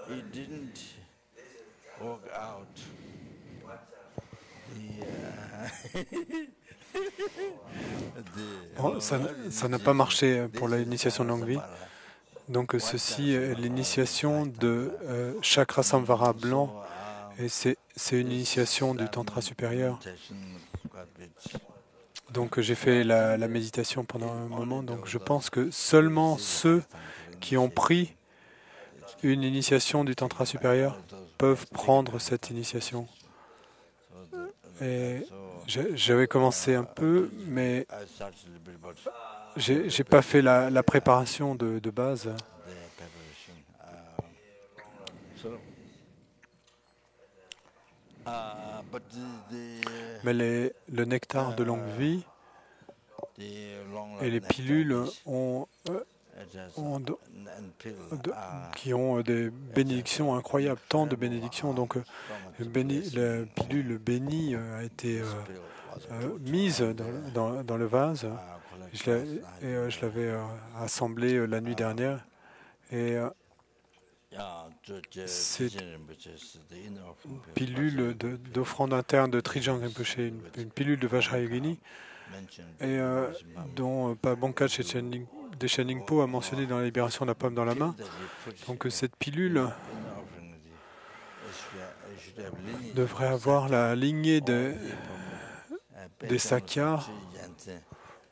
it didn't work out. Bon, ça n'a pas marché pour l'initiation de longue vie. Donc ceci est l'initiation de Chakra Samvara blanc et c'est une initiation du Tantra supérieur. Donc j'ai fait la méditation pendant un moment, donc je pense que seulement ceux qui ont pris une initiation du Tantra supérieur peuvent prendre cette initiation. Et j'avais commencé un peu, mais j'ai pas fait la préparation de base. Mais le nectar de longue vie et les pilules qui ont des bénédictions incroyables, tant de bénédictions. Donc la pilule bénie a été mise dans le vase. Je l'avais assemblée la nuit dernière. Et cette pilule d'offrande interne de Trijang Rinpoche, une pilule de Vajrayogini, et dont Pabonkha Deshen Lingpo a mentionné dans la libération de la pomme dans la main. Donc cette pilule devrait avoir la lignée des Sakyas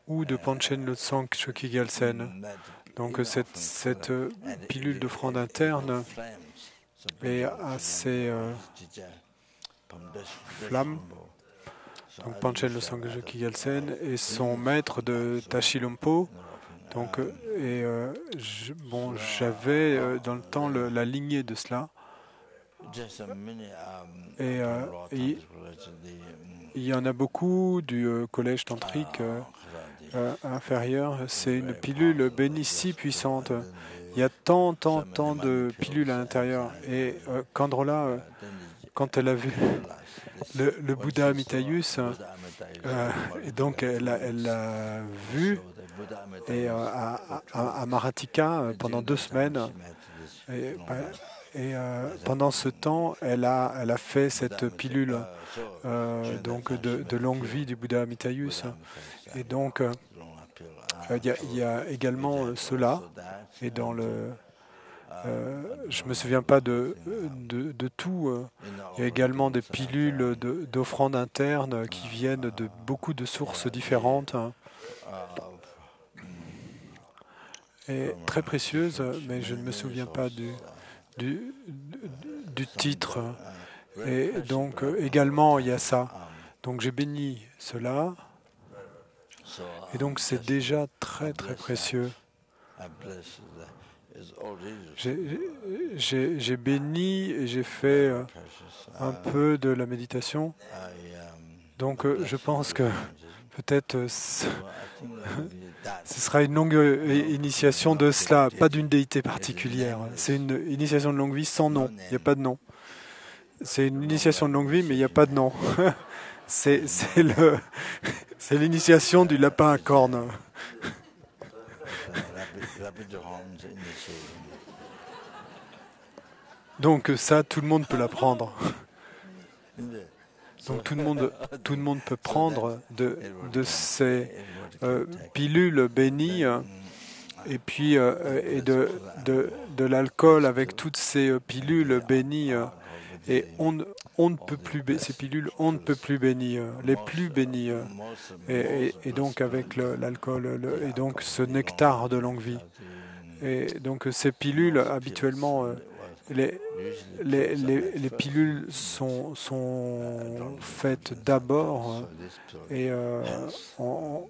ou de Panchen Losang Choki Gyaltsen. Donc cette pilule d'offrande interne est assez flamme. Donc Panchen Losang Choki Gyaltsen et son maître de Tashilompo. Donc j'avais dans le temps la lignée de cela. Et il y en a beaucoup du collège tantrique inférieur. C'est une pilule bénie si puissante. Il y a tant de pilules à l'intérieur. Et Kandrola, quand elle a vu le Bouddha Amitayus, et donc elle l'a vu et à Maratika pendant 2 semaines. Et pendant ce temps, elle a fait cette pilule donc de longue vie du Bouddha Amitayus. Et donc, il y a également cela. Et dans je me souviens pas de tout. Il y a également des pilules d'offrande interne qui viennent de beaucoup de sources différentes. Et très précieuses, mais je ne me souviens pas du titre. Et donc également il y a ça. Donc j'ai béni cela. Et donc c'est déjà très précieux. J'ai béni et j'ai fait un peu de la méditation. Donc je pense que peut-être ce sera une longue initiation de cela, pas d'une déité particulière. C'est une initiation de longue vie sans nom. Il n'y a pas de nom. C'est une initiation de longue vie, mais il n'y a pas de nom. C'est l'initiation du lapin à cornes. Donc ça, tout le monde peut l'apprendre. Donc tout le monde peut prendre de ces pilules bénies et puis et de l'alcool avec toutes ces pilules bénies. Et on ne peut plus ces pilules, on ne peut plus bénir, les plus bénies. Et donc avec l'alcool et donc ce nectar de longue vie. Et donc ces pilules, habituellement, les pilules sont faites d'abord et on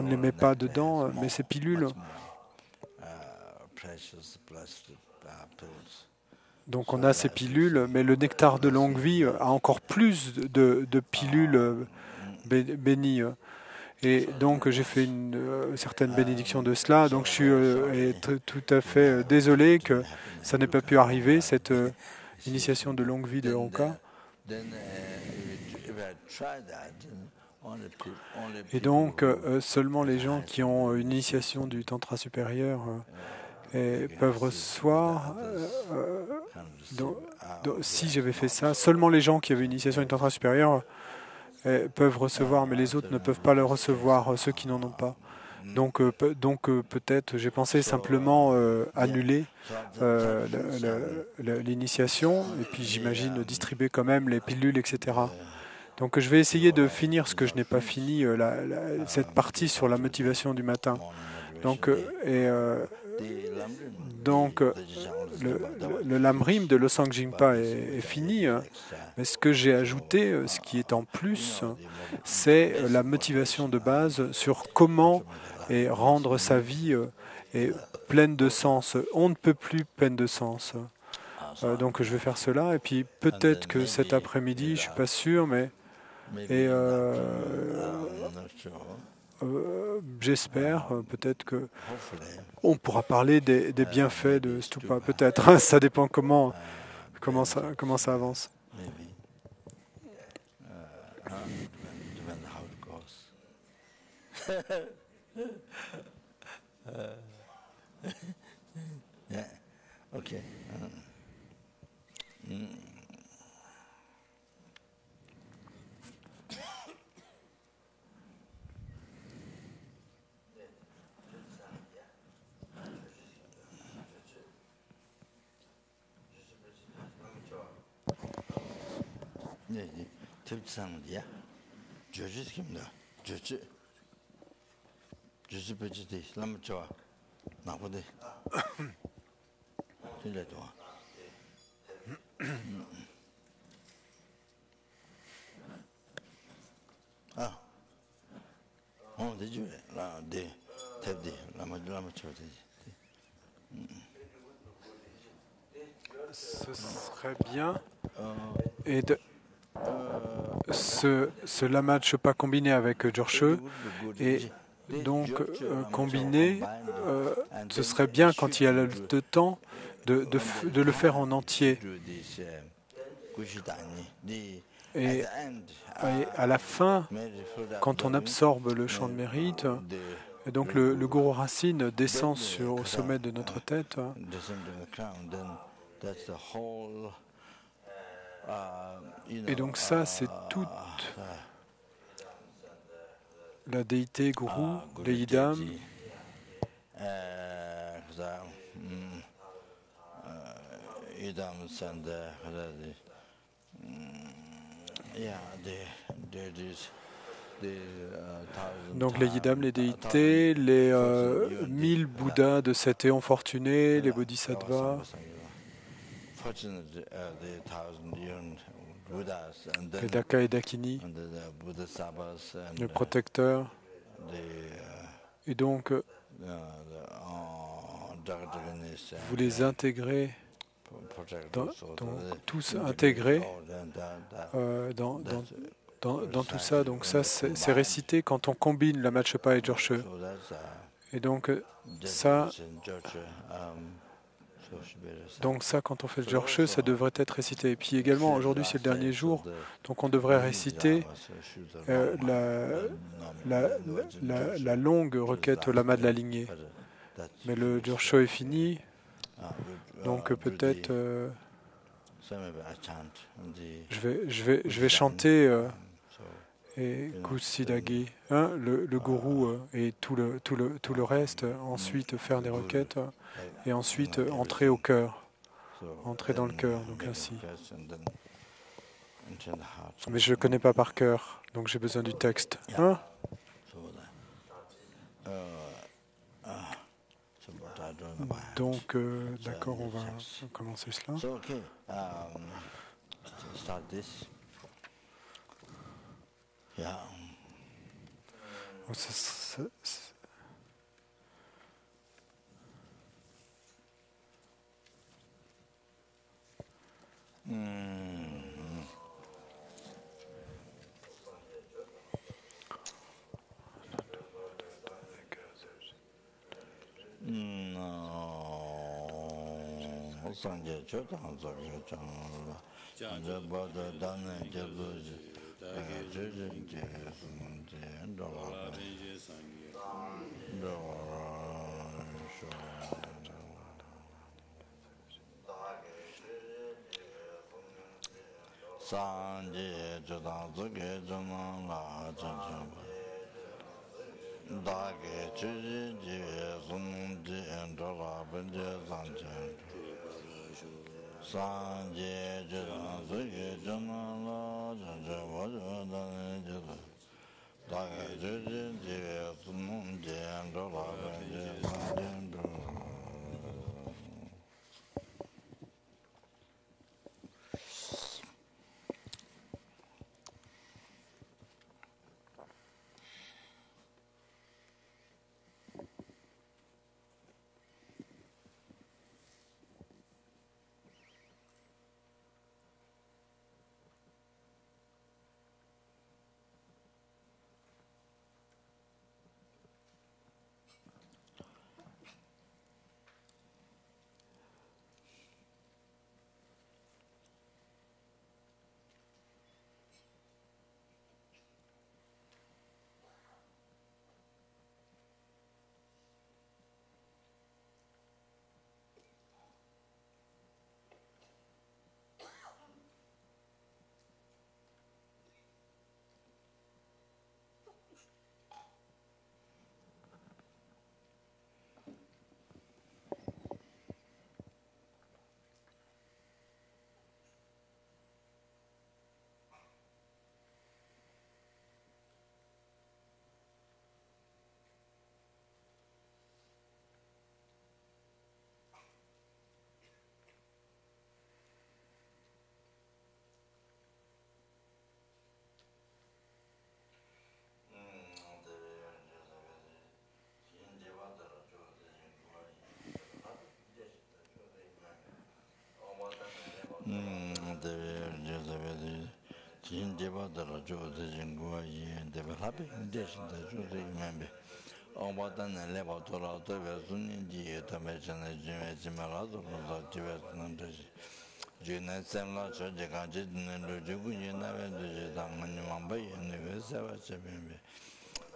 ne les met pas dedans, mais ces pilules. Donc on a ces pilules, mais le nectar de longue vie a encore plus de pilules bénies. Et donc j'ai fait une certaine bénédiction de cela. Donc je suis tout à fait désolé que ça n'ait pas pu arriver, cette initiation de longue vie de Honka. Et donc seulement les gens qui ont une initiation du Tantra supérieur et peuvent recevoir. Si j'avais fait ça, seulement les gens qui avaient une initiation du tantra supérieure peuvent recevoir, mais les autres ne peuvent pas le recevoir, ceux qui n'en ont pas. Donc, peut-être, j'ai pensé simplement annuler l'initiation, et puis j'imagine distribuer quand même les pilules, etc. Donc je vais essayer de finir ce que je n'ai pas fini, cette partie sur la motivation du matin. Donc, le Lamrim de Losang Jingpa est fini, mais ce que j'ai ajouté, ce qui est en plus, c'est la motivation de base sur comment rendre sa vie pleine de sens. On ne peut plus pleine de sens. Donc je vais faire cela, et puis peut-être que cet après-midi, je suis pas sûr, mais j'espère peut-être que on pourra parler des bienfaits de Stupa. Peut-être, ça dépend comment ça avance. Okay. 탭상이야. 저지스kimda. 저지 버지데 남죠. 나보데. 진짜도. 아. 되지. 라데 탭디. 라마쳐 되지. Ce serait bien. Et ce Lama Chopa combiné avec Jorshe, et donc combiné, ce serait bien quand il y a le temps de le faire en entier. Et à la fin, quand on absorbe le champ de mérite, et donc le gourou racine descend au sommet de notre tête. Et donc ça, c'est toute la déité gourou, les idam, donc les yidam, les déités, les 1000 Bouddhas de cet éon fortuné, les bodhisattvas, les Daka et Dakini, le protecteur. Et donc, vous les intégrez, tous intégrés dans tout ça. Donc ça, c'est récité quand on combine la Matchepa et Jorshe. Et donc ça, quand on fait le Jorshe, ça devrait être récité. Et puis également, aujourd'hui, c'est le dernier jour, donc on devrait réciter la longue requête au lama de la lignée. Mais le Jorshe est fini, donc peut-être je vais chanter et Kusidagi, le gourou et tout le reste, ensuite faire des requêtes et ensuite entrer au cœur, entrer dans le cœur, donc ainsi. Mais je ne le connais pas par cœur, donc j'ai besoin du texte. Donc, d'accord, on va commencer cela. Sanje chotan zogyo chanla anje bada dane jeluji jejen jesun je Sanje Jodang Zuke Junang La Junjung Dage Chuji Jive Sunung Ji Endola Benje Sanchen Sanje Jodang Zuke Junang La Junjung Wajodang Jodang Dage Chuji Jive Sunung Ji Endola Benje Sanchen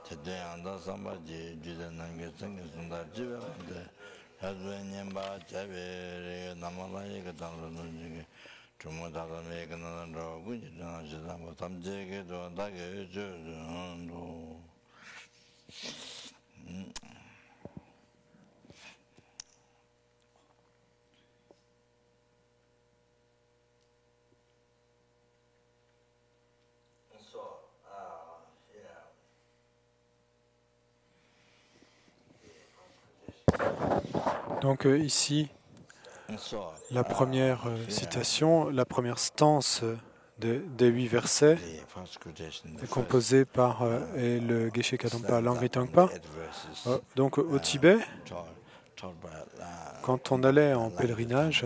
Tedayanda Sambaji Judananga Sangasunda Jivanda Hadwanyamba Jabe Namalaya Katanji Tumutala Megan Rogunjana Jidama Tamjeke to Dage Judo. Donc ici, la première citation, la première stance des 8 versets est composée par le Geshe Kadampa Langri Tangpa. Donc au Tibet, quand on allait en pèlerinage,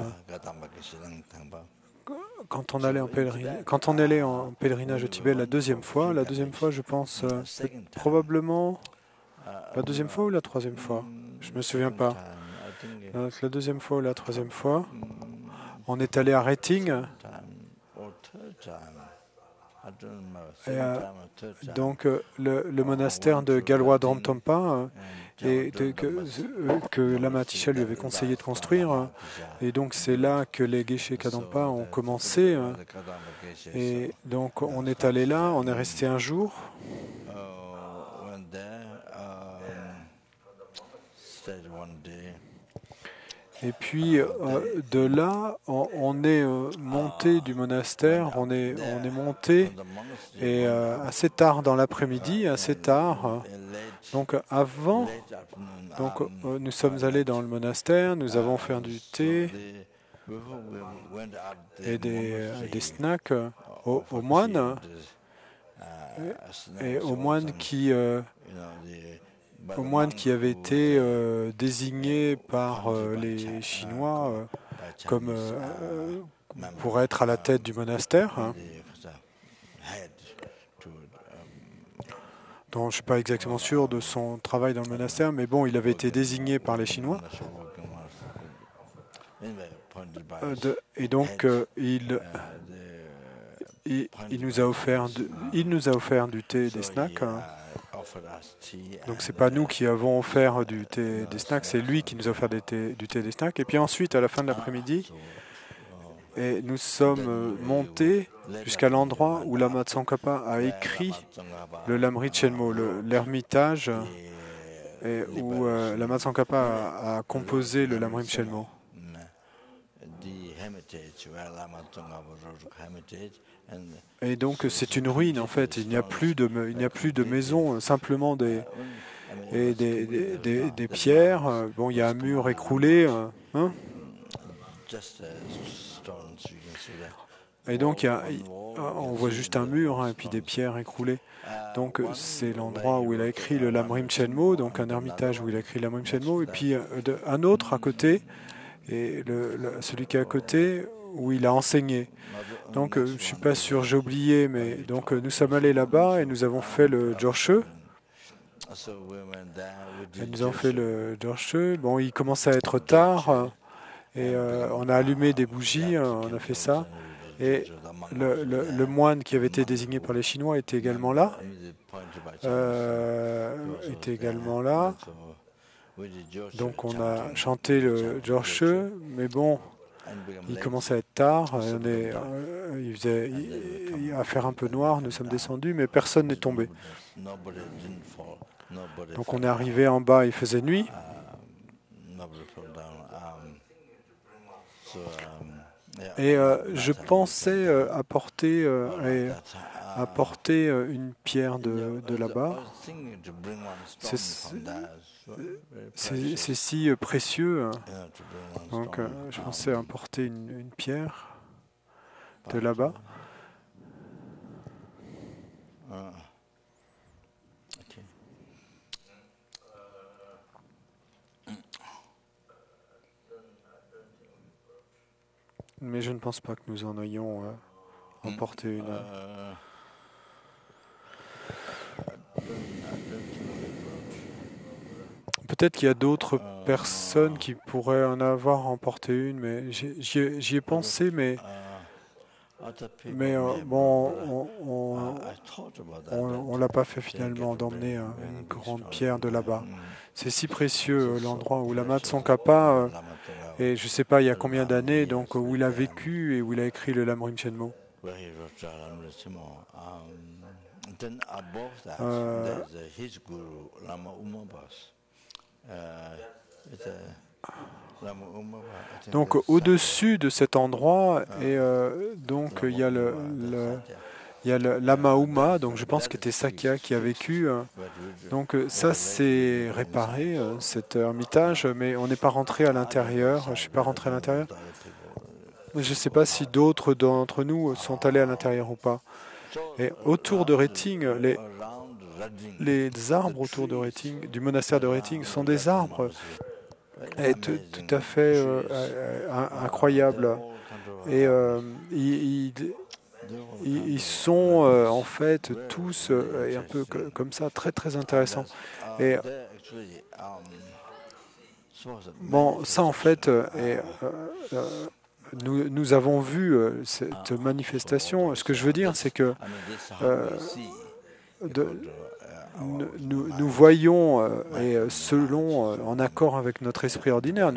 quand on allait en pèlerinage au Tibet la deuxième fois, je pense probablement la deuxième fois ou la troisième fois, je ne me souviens pas. Donc, la deuxième fois ou la troisième fois, on est allé à Rating. Et, donc le monastère de Galwa Dramtompa que Lama Tisha lui avait conseillé de construire. Et donc c'est là que les Geshe Kadampa ont commencé. Et donc on est allé là, on est resté un jour. Et puis de là, on est monté du monastère, on est monté et assez tard dans l'après-midi, assez tard. Donc avant, nous sommes allés dans le monastère, nous avons fait du thé et des snacks aux moines et aux moines qui avaient été désignés par les Chinois comme pour être à la tête du monastère. Donc, je ne suis pas exactement sûr de son travail dans le monastère, mais bon, il avait été désigné par les Chinois. Et donc, il nous a offert du thé et des snacks. Donc c'est pas nous qui avons offert du thé et des snacks, c'est lui qui nous a offert du thé et des snacks. Et puis ensuite, à la fin de l'après-midi, et nous sommes montés jusqu'à l'endroit où Lama Tsongkhapa a écrit le Lamrit Chenmo, l'ermitage, et où Lama Tsongkhapa a composé le Lamrim Chenmo. Et donc c'est une ruine en fait, il n'y a plus de maison, simplement des pierres. Bon, il y a un mur écroulé. Hein, et donc on voit juste un mur hein, et puis des pierres écroulées. Donc c'est l'endroit où il a écrit le Lamrim Chenmo, donc un ermitage où il a écrit le Lamrim Chenmo, et puis un autre à côté, et celui qui est à côté où il a enseigné. Donc je ne suis pas sûr, j'ai oublié, mais donc nous sommes allés là-bas et nous avons fait le Jorshe. Et nous avons fait le Jorshe. Bon, il commençait à être tard et on a allumé des bougies, on a fait ça. Et le moine qui avait été désigné par les Chinois était également là. Donc on a chanté le Jorshe, mais bon, il commençait à être tard, il a faire un peu noir, nous sommes descendus, mais personne n'est tombé. Donc on est arrivé en bas, il faisait nuit. Et je pensais apporter une pierre de là-bas. C'est si précieux. Donc je pensais apporter une pierre de là-bas. Mais je ne pense pas que nous en ayons emporté une. Peut-être qu'il y a d'autres personnes qui pourraient en avoir emporté une, mais j'y ai pensé, mais bon, on l'a pas fait finalement d'emmener une grande pierre de là-bas. C'est si précieux l'endroit où Lama Tsongkhapa, et je ne sais pas il y a combien d'années, donc où il a vécu et où il a écrit le Lamrim Chenmo. Donc au-dessus de cet endroit, et donc il y a le Lama Uma, donc je pense que c'était Sakya qui a vécu. Donc ça c'est réparé, cet ermitage, mais on n'est pas rentré à l'intérieur. Je ne suis pas rentré à l'intérieur. Je ne sais pas si d'autres d'entre nous sont allés à l'intérieur ou pas. Et autour de Rating, les arbres autour de Rating, du monastère de Rating, sont des arbres tout à fait incroyables. Et ils sont en fait tous un peu comme ça, très très intéressants. Et bon, ça en fait, nous avons vu cette manifestation. Ce que je veux dire, c'est que nous voyons, et selon, en accord avec notre esprit ordinaire,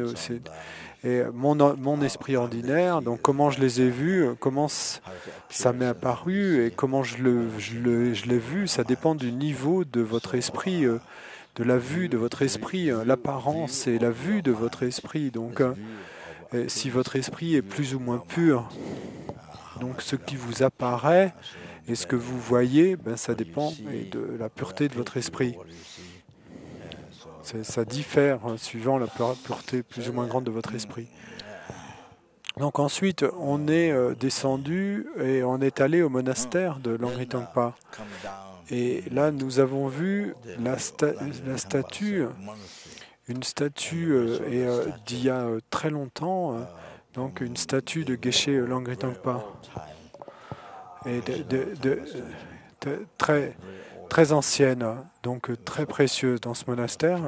et mon esprit ordinaire, donc comment je les ai vus, comment ça m'est apparu et comment je l'ai vu, ça dépend du niveau de votre esprit, de la vue de votre esprit, l'apparence et la vue de votre esprit. Donc, si votre esprit est plus ou moins pur, donc ce qui vous apparaît et ce que vous voyez, ben, ça dépend de la pureté de votre esprit. Ça diffère suivant la pureté plus ou moins grande de votre esprit. Donc ensuite, on est descendu et on est allé au monastère de Langri Tongpa. Et là, nous avons vu la statue, une statue d'il y a très longtemps, donc une statue de Geshe Langri Tongpa. Et très, très ancienne, donc très précieuse dans ce monastère.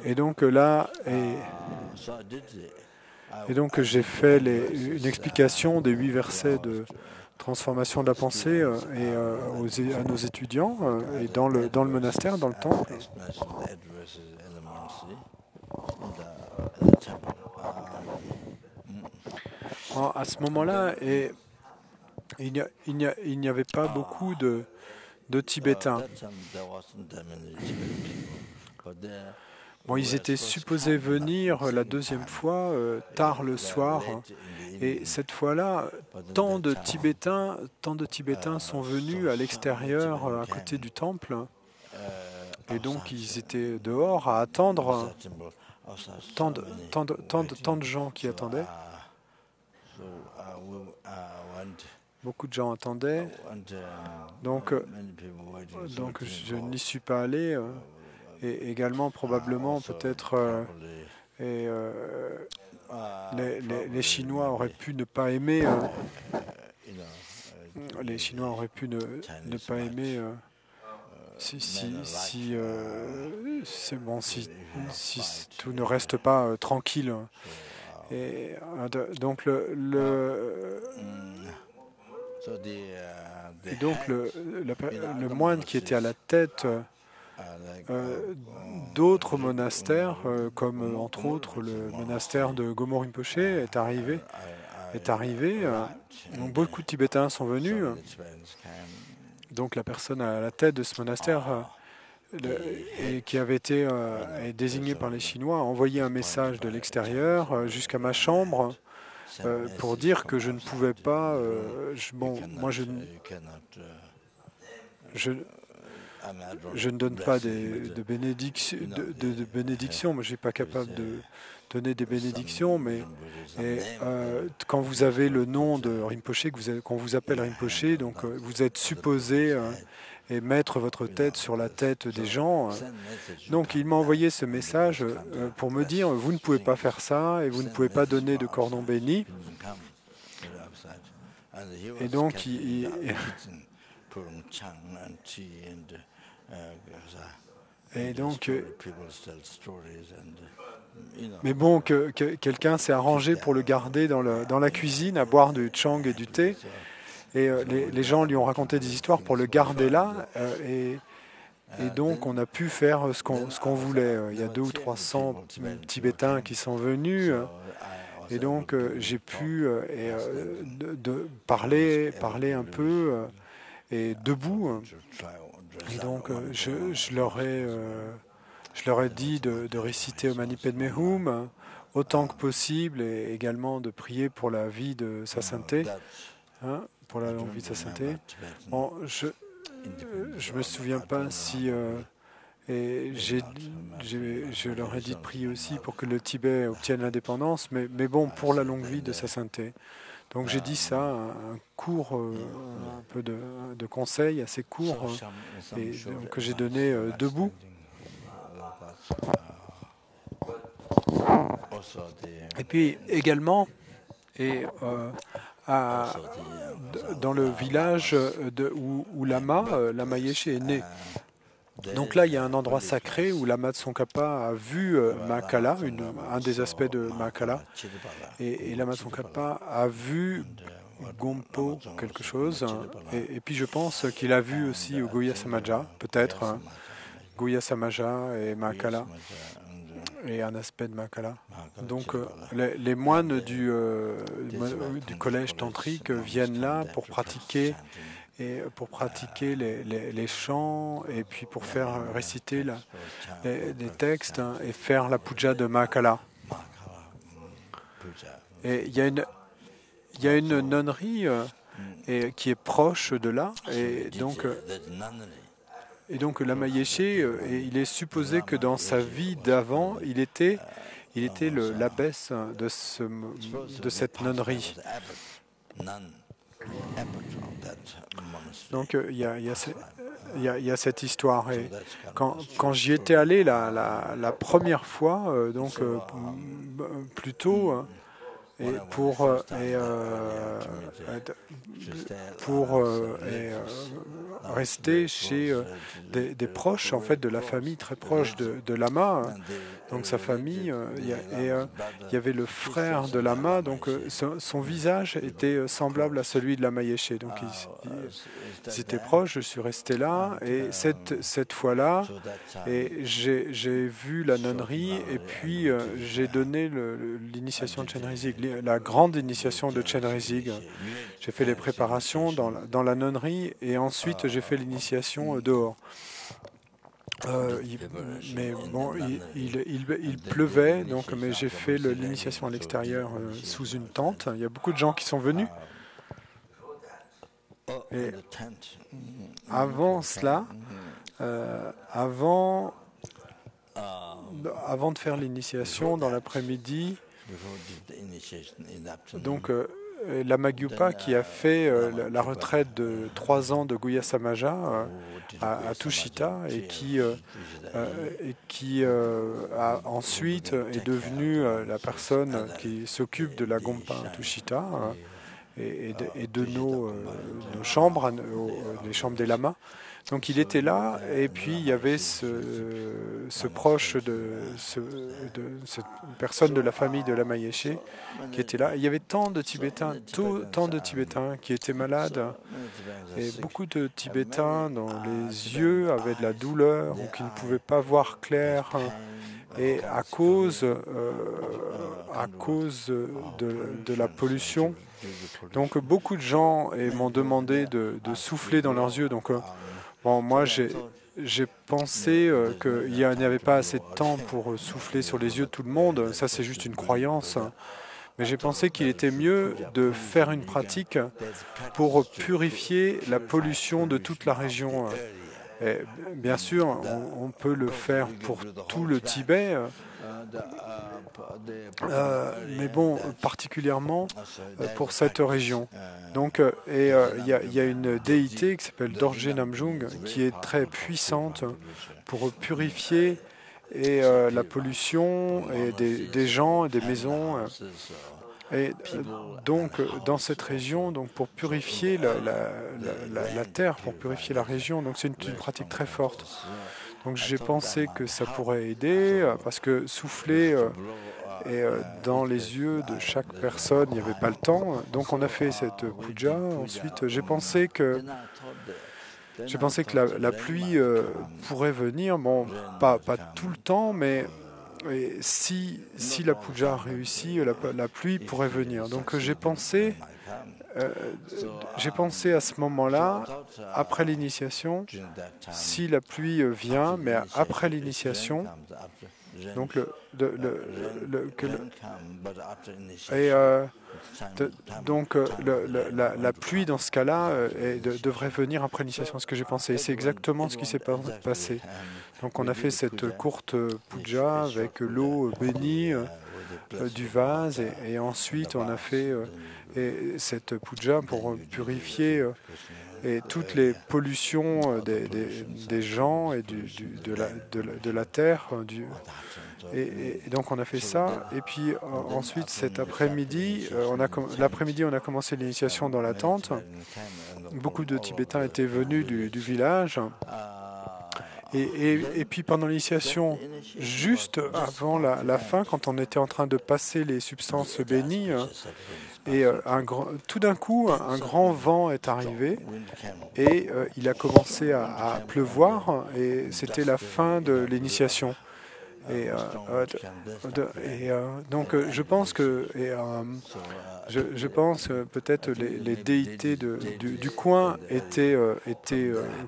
Et donc là, et donc j'ai fait une explication des 8 versets de transformation de la pensée à nos étudiants et dans le monastère, dans le temple. à ce moment-là, et il n'y avait pas beaucoup de Tibétains. Bon, ils étaient supposés venir la deuxième fois tard le soir, et cette fois-là, tant de Tibétains sont venus à l'extérieur, à côté du temple, et donc ils étaient dehors à attendre, tant de gens qui attendaient. Beaucoup de gens attendaient, donc je n'y suis pas allé. Et également, probablement, peut-être, les Chinois auraient pu ne pas aimer. Les Chinois auraient pu ne pas aimer si c'est bon, si tout ne reste pas tranquille. Et donc le moine qui était à la tête d'autres monastères, comme entre autres le monastère de Gomo Rinpoche, est arrivé. Donc beaucoup de Tibétains sont venus. Donc la personne à la tête de ce monastère, et qui avait été désignée par les Chinois, a envoyé un message de l'extérieur jusqu'à ma chambre pour dire que je ne pouvais pas. Moi je ne donne pas de bénédictions, moi je ne suis pas capable de donner des bénédictions, mais quand vous avez le nom de Rinpoché, qu'on vous appelle Rinpoché, donc vous êtes supposé et mettre votre tête sur la tête des gens. Donc il m'a envoyé ce message pour me dire, vous ne pouvez pas faire ça et vous ne pouvez pas donner de cordon béni. Et donc mais bon, quelqu'un s'est arrangé pour le garder dans la cuisine, à boire du chang et du thé. Et les gens lui ont raconté des histoires pour le garder là. Et donc, on a pu faire ce qu'on voulait. Il y a 200 ou 300 Tibétains qui sont venus. Et donc, j'ai pu parler un peu et debout. Et donc, je leur ai dit de réciter au Mani Padme Hum autant que possible et également de prier pour la vie de sa sainteté, pour la longue vie de sa sainteté. Bon, je ne me souviens pas si... et je leur ai dit de prier aussi pour que le Tibet obtienne l'indépendance, mais bon, pour la longue vie de sa sainteté. Donc j'ai dit ça, un court, un peu de conseils assez court, et que j'ai donné debout. Et puis également, dans le village où Lama Yeshe est né. Donc là, il y a un endroit sacré où Lama Tsongkhapa a vu Mahakala, un des aspects de Mahakala. Et Lama Tsongkhapa a vu Gompo, quelque chose. Et puis je pense qu'il a vu aussi Goya Samaja, peut-être. Goya Samaja et Mahakala. Et un aspect de Mahakala. Donc les moines du collège tantrique viennent là pour pratiquer les chants et puis pour faire réciter les textes et faire la puja de Mahakala. Et il y a une nonnerie qui est proche de là, et donc Lama Yeshe, il est supposé que dans sa vie d'avant, il était l'abbesse de cette nonnerie. Donc il y a cette histoire. Et quand j'y étais allé la première fois, plus tôt, et pour rester chez des proches en fait de la famille très proche de Lama. Donc sa famille, il y avait le frère de Lama, donc son visage était semblable à celui de Lama Yeshe. Donc ils étaient proches. Je suis resté là et cette fois-là, et j'ai vu la nonnerie et puis j'ai donné l'initiation de Chenrezig. la grande initiation de Chenrezig. J'ai fait les préparations dans la nonnerie et ensuite j'ai fait l'initiation dehors. Mais bon, il pleuvait, donc, mais j'ai fait l'initiation à l'extérieur sous une tente. Il y a beaucoup de gens qui sont venus. Et avant cela, avant de faire l'initiation dans l'après-midi, donc Lama Gyupa qui a fait la retraite de 3 ans de Guya Samaja à Tushita et qui a ensuite est devenu la personne qui s'occupe de la Gompa Tushita et de nos chambres, les chambres des lamas. Donc il était là, et puis il y avait ce proche cette personne de la famille de Lama Yeshe qui était là. Il y avait tant de Tibétains qui étaient malades, et beaucoup de Tibétains dont les yeux avaient de la douleur ou qui ne pouvaient pas voir clair, et à cause de la pollution. Donc beaucoup de gens m'ont demandé de souffler dans leurs yeux. Donc bon, moi j'ai pensé qu'il n'y avait pas assez de temps pour souffler sur les yeux de tout le monde. Ça c'est juste une croyance. Mais j'ai pensé qu'il était mieux de faire une pratique pour purifier la pollution de toute la région. Et bien sûr, on peut le faire pour tout le Tibet, mais bon, particulièrement pour cette région. Donc, il y a une déité qui s'appelle Dorje Namjung qui est très puissante pour purifier la pollution et des gens et des maisons. Et donc, dans cette région, donc pour purifier la terre, pour purifier la région, donc c'est une pratique très forte. Donc j'ai pensé que ça pourrait aider, parce que souffler dans les yeux de chaque personne, il n'y avait pas le temps. Donc on a fait cette puja. Ensuite, j'ai pensé que la pluie pourrait venir. Bon, pas tout le temps, mais si la puja réussit, la pluie pourrait venir. Donc j'ai pensé à ce moment-là, après l'initiation, si la pluie vient, mais après l'initiation, donc la pluie dans ce cas-là devrait venir après l'initiation, ce que j'ai pensé. Et c'est exactement ce qui s'est passé. Donc on a fait cette courte puja avec l'eau bénie du vase et ensuite on a fait cette puja pour purifier toutes les pollutions des gens et de la terre. Et donc on a fait ça. Et puis ensuite cet après-midi, l'après-midi on a commencé l'initiation dans la tente. Beaucoup de Tibétains étaient venus du village. Et puis pendant l'initiation, juste avant la fin, quand on était en train de passer les substances bénies, et tout d'un coup, un grand vent est arrivé et il a commencé à pleuvoir et c'était la fin de l'initiation. Donc je pense que peut-être les déités du coin étaient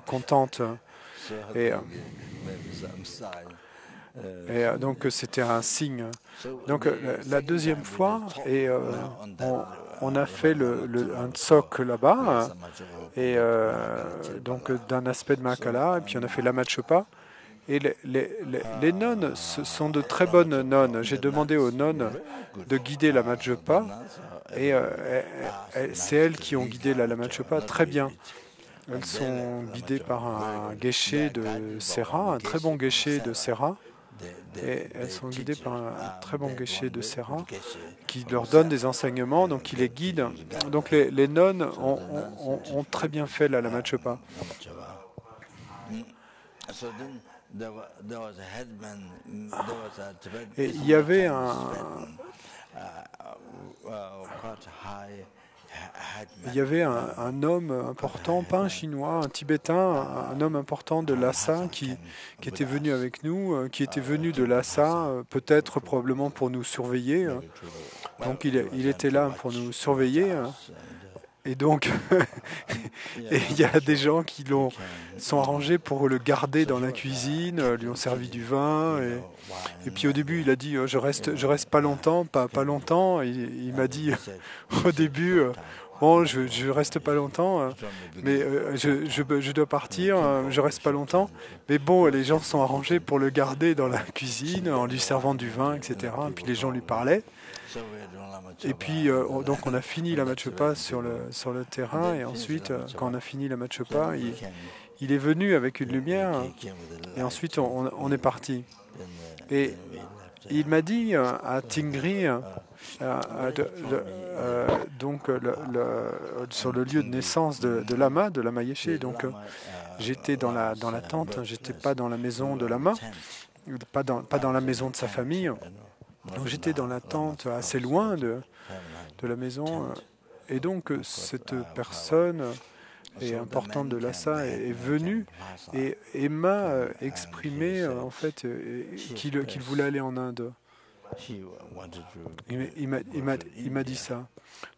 contentes. Et donc c'était un signe. Donc la deuxième fois, on a fait un tsok là-bas, et donc d'un aspect de Mahakala, et puis on a fait l'Amachopa. Et les nonnes sont de très bonnes nonnes. J'ai demandé aux nonnes de guider la Majopa, et c'est elles qui ont guidé la Majopa très bien. Elles sont guidées par un geshe de Serra, un très bon geshe de Serra. Et elles sont guidées par un très bon geshe de Serra qui leur donne des enseignements, donc qui les guide. Donc les nonnes ont très bien fait la Majopa. Et il y avait il y avait un homme important, pas un Chinois, un Tibétain, un homme important de Lhasa qui était venu avec nous, qui était venu de Lhasa, peut-être probablement pour nous surveiller. Donc il était là pour nous surveiller. Et donc, et il y a des gens qui sont arrangés pour le garder dans la cuisine, lui ont servi du vin. Et puis au début, il a dit je reste pas longtemps, pas longtemps. Il m'a dit au début bon, je reste pas longtemps, mais je dois partir, je reste pas longtemps. Mais bon, les gens sont arrangés pour le garder dans la cuisine en lui servant du vin, etc. Et puis les gens lui parlaient. Et puis, donc on a fini la match-pas sur le terrain, et ensuite, quand on a fini la match-pas, il est venu avec une lumière, et ensuite on est parti. Et il m'a dit à Tingri, donc sur le lieu de naissance de Lama Yeshe, donc j'étais dans la tente, j'étais pas dans la maison de Lama, pas dans la maison de sa famille. Donc j'étais dans la tente assez loin de la maison, et donc cette personne importante de Lhasa est venue et m'a exprimé en fait qu'il voulait aller en Inde. Il m'a dit ça.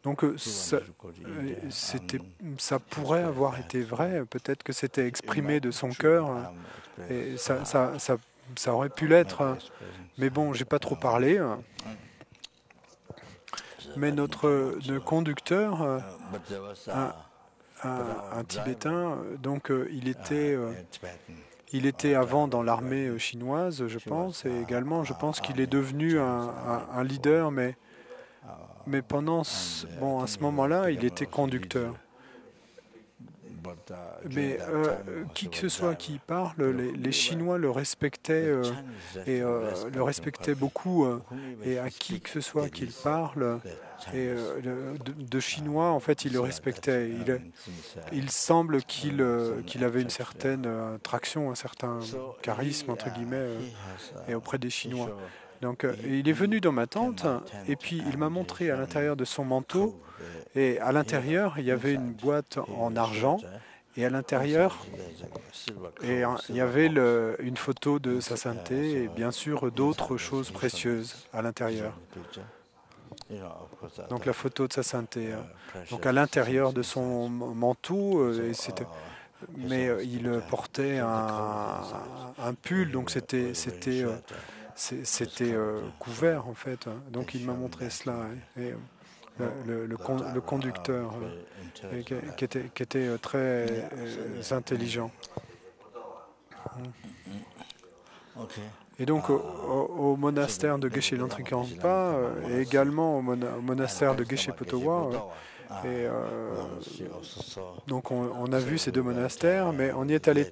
Donc ça pourrait avoir été vrai, peut-être que c'était exprimé de son cœur, et ça aurait pu l'être. Mais bon, j'ai pas trop parlé. Mais le conducteur, un Tibétain, donc il était avant dans l'armée chinoise, je pense, et également, je pense qu'il est devenu un leader, mais pendant à ce moment-là, il était conducteur. Mais qui que ce soit qui parle, les Chinois le respectaient et le respectaient beaucoup. Et à qui que ce soit qu'il parle, et de Chinois, en fait, il le respectait. Il semble qu'il avait une certaine attraction, un certain charisme, entre guillemets, et auprès des Chinois. Donc, il est venu dans ma tente, et puis il m'a montré à l'intérieur de son manteau, et à l'intérieur, il y avait une boîte en argent, et à l'intérieur, il y avait une photo de sa sainteté, et bien sûr d'autres choses précieuses à l'intérieur. Donc la photo de sa sainteté. Donc à l'intérieur de son manteau, mais il portait un pull, donc c'était couvert en fait. Donc il m'a montré cela. Et le conducteur qui était très intelligent. Et donc au monastère de Geshe Lantrikangpa et également au monastère de Geshe Potowa. Donc on a vu ces deux monastères, mais on y est allé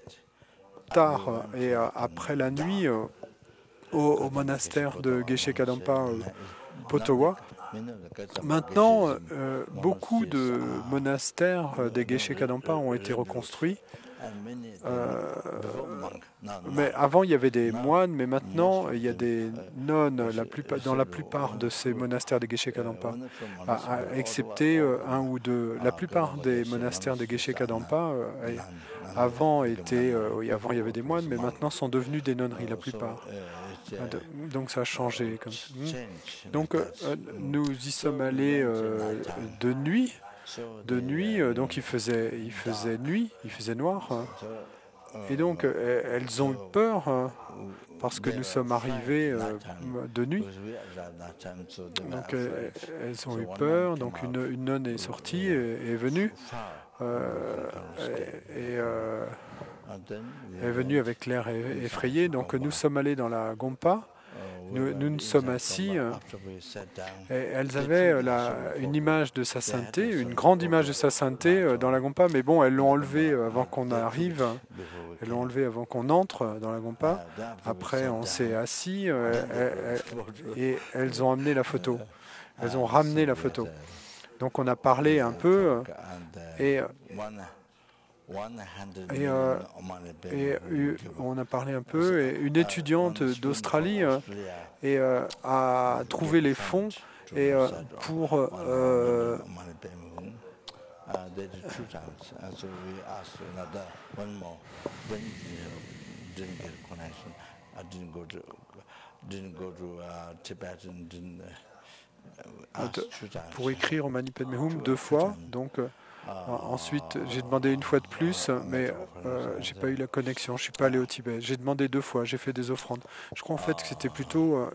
tard et après la nuit au monastère de Geshe Kadampa Potowa. Maintenant, beaucoup de monastères des Geshe Kadampa ont été reconstruits. Mais avant, il y avait des moines, mais maintenant, il y a des nonnes dans la plupart de ces monastères de Geshe Kadampa, excepté un ou deux. La plupart des monastères de Geshe Kadampa, avant, il y avait des moines, mais maintenant sont devenus des nonneries, la plupart. Donc ça a changé. Donc nous y sommes allés de nuit. Donc il faisait nuit, il faisait noir. Et donc elles ont eu peur parce que nous sommes arrivés de nuit. Donc elles ont eu peur. Donc une nonne est sortie, est venue. Est venue avec l'air effrayé. Donc nous sommes allés dans la Gompa. Nous nous sommes assis. Et elles avaient une image de sa sainteté, une grande image de sa sainteté dans la Gompa. Mais bon, elles l'ont enlevée avant qu'on arrive. Elles l'ont enlevée avant qu'on entre dans la Gompa. Après, on s'est assis et elles ont amené la photo. Elles ont ramené la photo. Donc on a parlé un peu et on a parlé un peu. Et une étudiante d'Australie a trouvé les fonds et pour two times, and so we asked another one more. Then didn't get a connection. I didn't go to Tibet and didn't ask two times. Pour écrire au Mani Padme Hum 2 fois, donc ensuite j'ai demandé une fois de plus, mais j'ai pas eu la connexion, je suis pas allé au Tibet. J'ai demandé 2 fois, j'ai fait des offrandes. Je crois en fait que c'était plutôt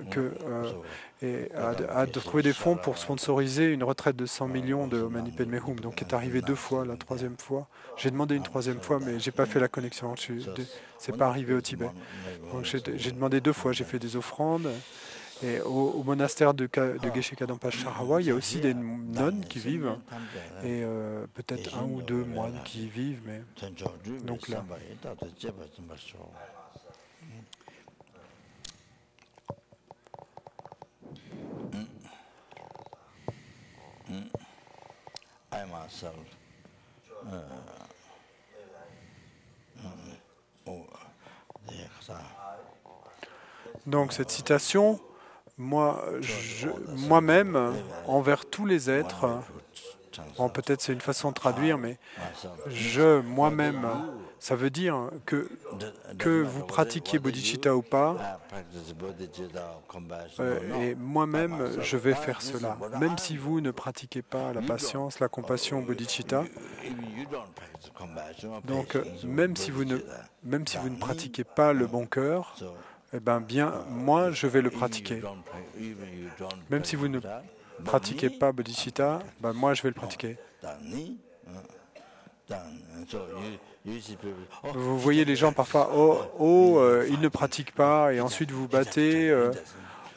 de trouver des fonds pour sponsoriser une retraite de 100 millions de Mani Padme Hum, donc qui est arrivé 2 fois, la 3e fois. J'ai demandé une 3e fois, mais j'ai pas fait la connexion. C'est pas arrivé au Tibet. Donc j'ai demandé 2 fois, j'ai fait des offrandes. Et au monastère de Geshe Kadampa Sharawa, il y a aussi des nonnes qui vivent, et peut-être 1 ou 2 moines qui y vivent, mais donc là. I myself, Donc cette citation, moi-même, envers tous les êtres, bon, peut-être c'est une façon de traduire, mais moi-même, ça veut dire que vous pratiquiez bodhicitta ou pas, et moi-même, je vais faire cela. Même si vous ne pratiquez pas la patience, la compassion, bodhicitta, donc même si vous ne pratiquez pas le bon cœur, eh bien, moi, je vais le pratiquer. Même si vous ne pratiquez pas bodhicitta, moi, je vais le pratiquer. Vous voyez les gens parfois, ils ne pratiquent pas, et ensuite vous vous battez,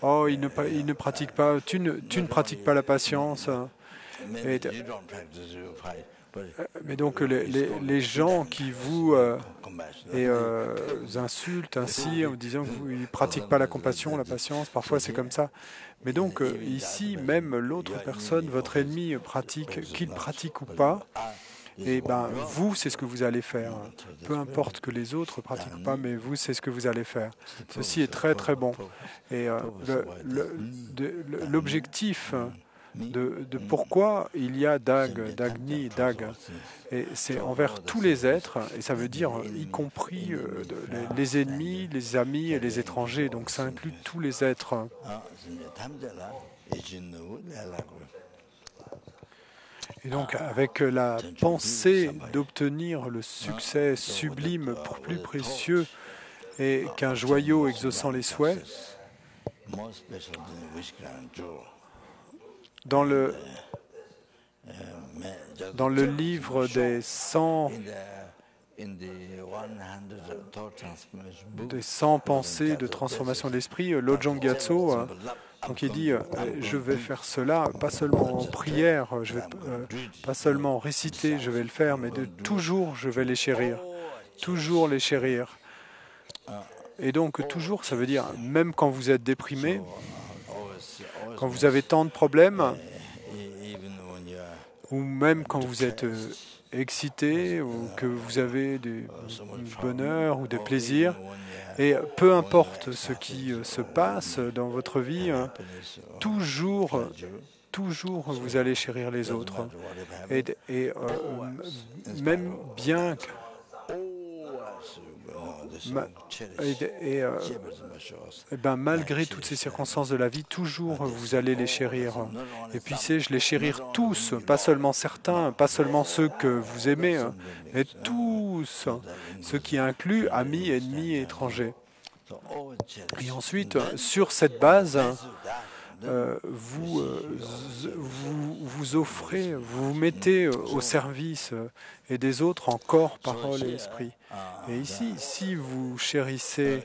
ils ne pratiquent pas, tu ne pratiques pas la patience. Mais donc les gens qui vous insultent ainsi en vous disant qu'ils ne pratiquent pas la compassion, la patience, parfois c'est comme ça. Mais donc ici, même l'autre personne, votre ennemi pratique, qu'il pratique ou pas, et vous, c'est ce que vous allez faire. Peu importe que les autres pratiquent ou pas, mais vous, c'est ce que vous allez faire. Ceci est très très bon. Et l'objectif de pourquoi il y a Dagni, Dag, et c'est envers tous les êtres, et ça veut dire y compris les ennemis, les amis et les étrangers, donc ça inclut tous les êtres. Et donc avec la pensée d'obtenir le succès sublime, plus précieux, et qu'un joyau exaucant les souhaits, dans le livre des 100 pensées de transformation de l'esprit, Lojong Gyatso, donc il dit, je vais faire cela, pas seulement en prière, je vais pas seulement réciter, je vais le faire, mais toujours je vais les chérir, toujours les chérir. Et donc toujours, ça veut dire, même quand vous êtes déprimé, quand vous avez tant de problèmes, ou même quand vous êtes excité, ou que vous avez du bonheur ou des plaisirs, et peu importe ce qui se passe dans votre vie, toujours vous allez chérir les autres. Et même bien que malgré toutes ces circonstances de la vie, toujours vous allez les chérir. Et puis je les chérir tous, pas seulement certains, pas seulement ceux que vous aimez, mais tous, ce qui inclut amis, ennemis et étrangers. Et ensuite, sur cette base, vous offrez, vous vous mettez au service et des autres en corps, parole et esprit. Et ici, si vous chérissez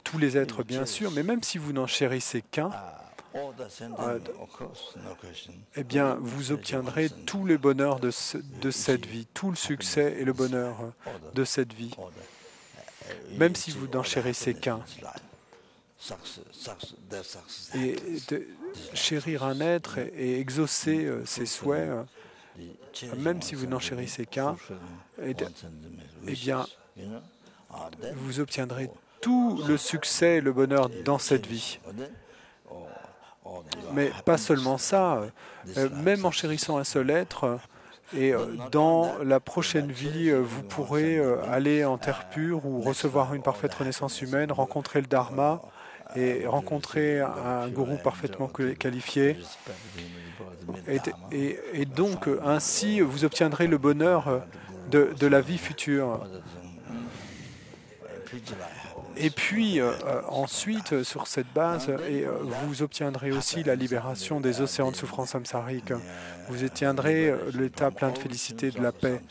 tous les êtres bien sûr, mais même si vous n'en chérissez qu'un, eh bien, vous obtiendrez tout le bonheur de cette vie, tout le succès et le bonheur de cette vie. Même si vous n'en chérissez qu'un. Et de chérir un être et exaucer ses souhaits, même si vous n'en chérissez qu'un, eh bien, vous obtiendrez tout le succès et le bonheur dans cette vie. Mais pas seulement ça, même en chérissant un seul être, et dans la prochaine vie, vous pourrez aller en terre pure ou recevoir une parfaite renaissance humaine, rencontrer le Dharma et rencontrer un gourou parfaitement qualifié. Et donc, ainsi, vous obtiendrez le bonheur de la vie future. Et puis, ensuite, sur cette base, vous obtiendrez aussi la libération des océans de souffrance samsarique. Vous atteindrez l'état plein de félicité, de la paix.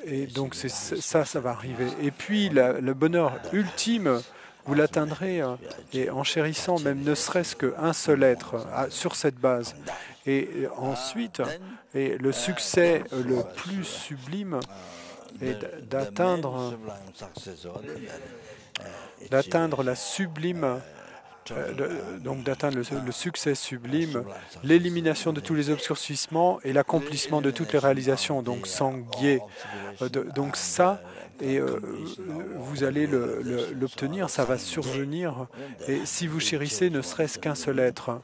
Et donc, ça va arriver. Et puis, le bonheur ultime, vous l'atteindrez et en chérissant même ne serait-ce qu'un seul être sur cette base. Et ensuite, et le succès le plus sublime est d'atteindre la sublime, donc d'atteindre le succès sublime, l'élimination de tous les obscurcissements et l'accomplissement de toutes les réalisations, donc Sangye. Donc ça, et vous allez l'obtenir, ça va survenir. Et si vous chérissez ne serait-ce qu'un seul être,